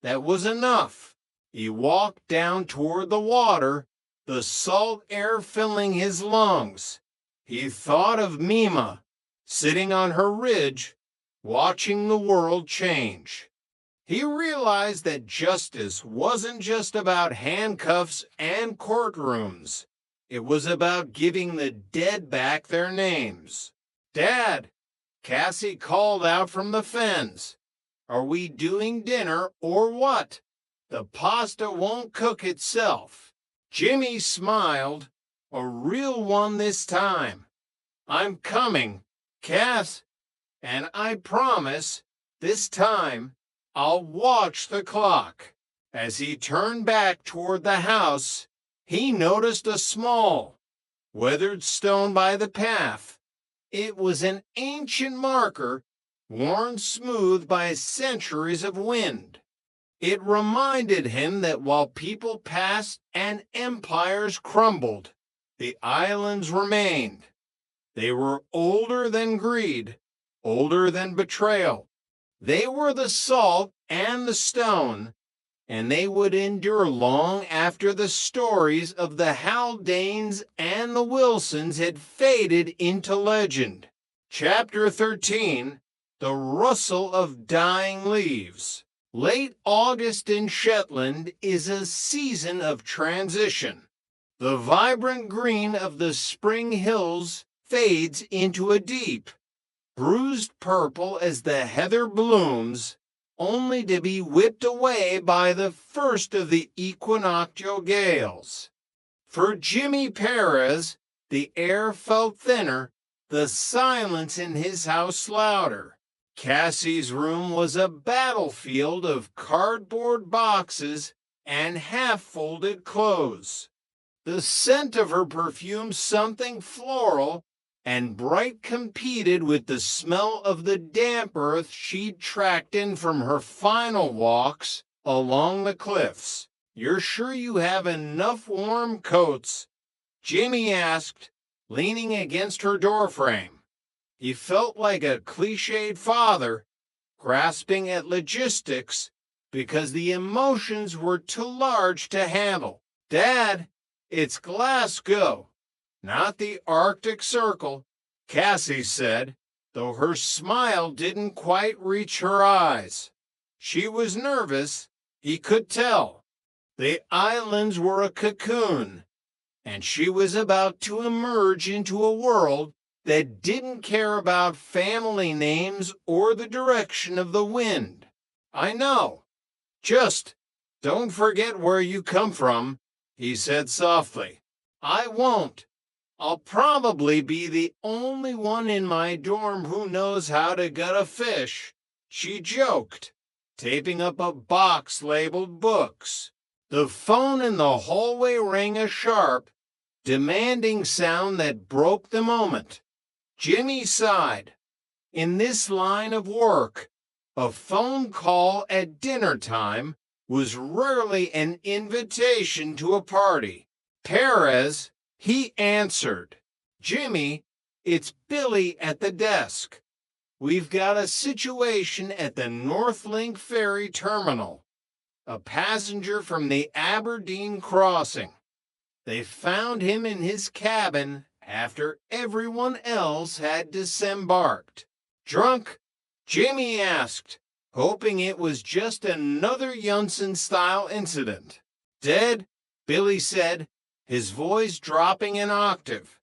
S17: that was enough. He walked down toward the water, the salt air filling his lungs. He thought of Mima, sitting on her ridge, watching the world change. He realized that justice wasn't just about handcuffs and courtrooms. It was about giving the dead back their names. "Dad," Cassie called out from the fens. "Are we doing dinner or what? The pasta won't cook itself." Jimmy smiled, a real one this time. "I'm coming, Cass, and I promise, this time, I'll watch the clock." As he turned back toward the house, he noticed a small, weathered stone by the path. It was an ancient marker, worn smooth by centuries of wind. It reminded him that while people passed and empires crumbled, the islands remained. They were older than greed, older than betrayal. They were the salt and the stone, and they would endure long after the stories of the Haldanes and the Wilsons had faded into legend. Chapter 13, The Rustle of Dying Leaves. Late August in Shetland is a season of transition. The vibrant green of the spring hills fades into a deep, bruised purple as the heather blooms, only to be whipped away by the first of the equinoctial gales. For Jimmy Perez, the air felt thinner, the silence in his house louder. Cassie's room was a battlefield of cardboard boxes and half-folded clothes. The scent of her perfume, something floral and bright, competed with the smell of the damp earth she'd tracked in from her final walks along the cliffs. "You're sure you have enough warm coats?" Jimmy asked, leaning against her doorframe. He felt like a cliched father, grasping at logistics because the emotions were too large to handle. "Dad, it's Glasgow, not the Arctic Circle," Cassie said, though her smile didn't quite reach her eyes. She was nervous, he could tell. The islands were a cocoon, and she was about to emerge into a world that didn't care about family names or the direction of the wind. "I know. Just don't forget where you come from," he said softly. "I won't. I'll probably be the only one in my dorm who knows how to gut a fish," she joked, taping up a box labeled books. The phone in the hallway rang a sharp, demanding sound that broke the moment. Jimmy sighed. In this line of work, a phone call at dinner time was rarely an invitation to a party. "Perez," he answered. "Jimmy, it's Billy at the desk. We've got a situation at the Northlink Ferry Terminal. A passenger from the Aberdeen crossing. They found him in his cabin after everyone else had disembarked." "Drunk?" Jimmy asked, hoping it was just another Yunsen-style incident. "Dead," Billy said, his voice dropping an octave.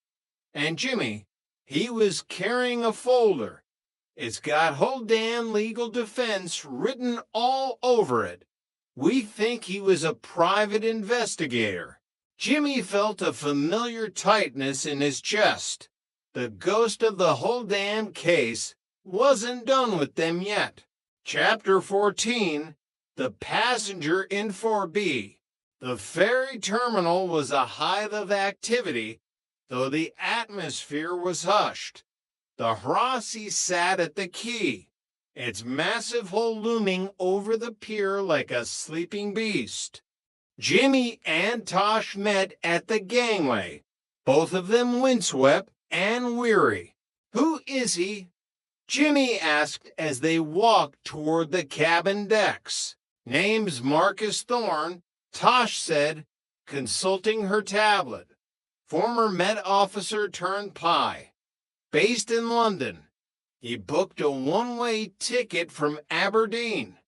S17: And Jimmy, he was carrying a folder. It's got Holdan legal defense written all over it. We think he was a private investigator. Jimmy felt a familiar tightness in his chest. The ghost of the Holdan case wasn't done with them yet. Chapter 14, The Passenger in 4B. The ferry terminal was a hive of activity, though the atmosphere was hushed. The Hrossi sat at the quay, its massive hull looming over the pier like a sleeping beast. Jimmy and Tosh met at the gangway, both of them windswept and weary. "Who is he?" Jimmy asked as they walked toward the cabin decks. "Name's Marcus Thorne," Tosh said, consulting her tablet. "Former Met officer turned Pi. Based in London. He booked a one-way ticket from Aberdeen.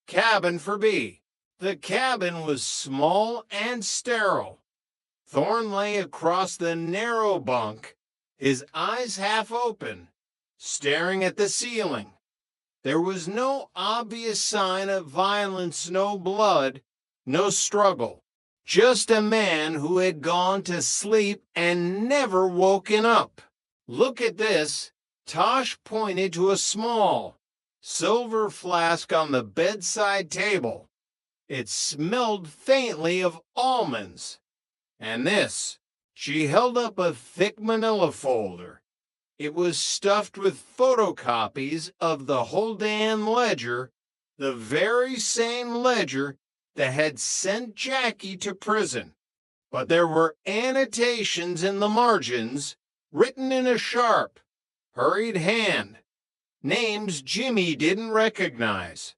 S17: Cabin for B." The cabin was small and sterile. Thorne lay across the narrow bunk, his eyes half open, staring at the ceiling. There was no obvious sign of violence, no blood, no struggle. Just a man who had gone to sleep and never woken up. "Look at this." Tosh pointed to a small, silver flask on the bedside table. It smelled faintly of almonds. "And this." She held up a thick manila folder. It was stuffed with photocopies of the Holdan ledger, the very same ledger that had sent Jackie to prison. But there were annotations in the margins, written in a sharp, hurried hand. Names Jimmy didn't recognize.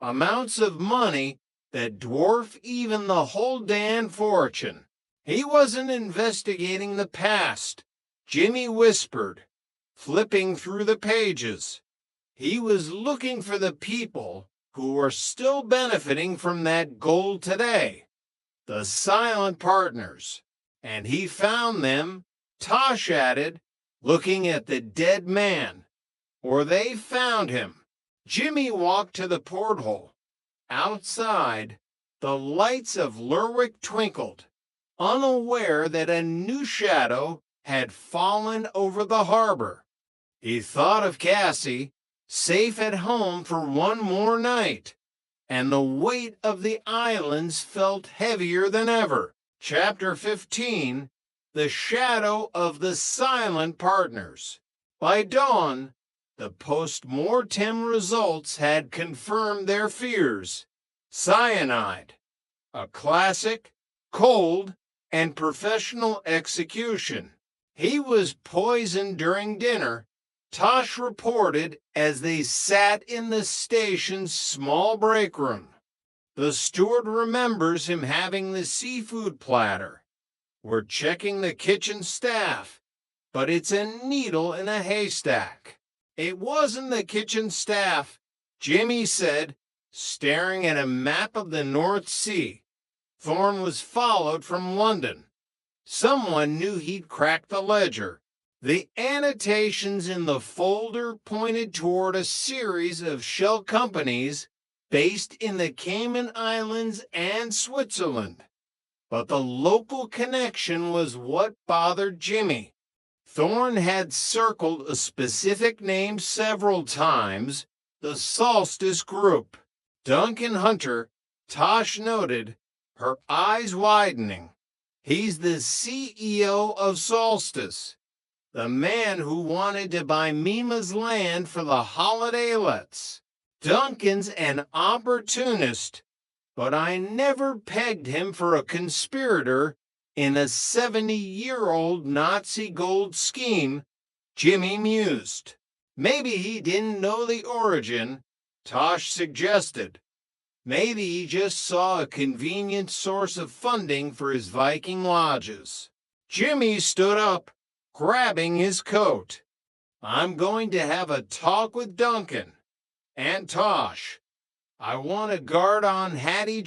S17: Amounts of money that dwarf even the Holdan fortune. He wasn't investigating the past, Jimmy whispered. flipping through the pages. He was looking for the people who are still benefiting from that gold today, the silent partners. And he found them, Tosh added, looking at the dead man. Or they found him. Jimmy walked to the porthole. Outside, the lights of Lerwick twinkled, unaware that a new shadow had fallen over the harbor. He thought of Cassie, safe at home for one more night, and the weight of the islands felt heavier than ever. Chapter 15, The Shadow of the Silent Partners. By dawn, the post-mortem results had confirmed their fears. Cyanide, a classic, cold, and professional execution. He was poisoned during dinner, Tosh reported as they sat in the station's small break room. The steward remembers him having the seafood platter. We're checking the kitchen staff, but it's a needle in a haystack. It wasn't the kitchen staff, Jimmy said, staring at a map of the North Sea. Thorne was followed from London. Someone knew he'd cracked the ledger. The annotations in the folder pointed toward a series of shell companies based in the Cayman Islands and Switzerland. But the local connection was what bothered Jimmy. Thorne had circled a specific name several times, the Solstice Group. Duncan Hunter, Tosh noted, her eyes widening. He's the CEO of Solstice, the man who wanted to buy Mima's land for the holiday lets. Duncan's an opportunist, but I never pegged him for a conspirator in a 70-year-old Nazi gold scheme, Jimmy mused. Maybe he didn't know the origin, Tosh suggested. Maybe he just saw a convenient source of funding for his Viking lodges. Jimmy stood up, grabbing his coat. I'm going to have a talk with Duncan and Tosh. I want to guard on Hattie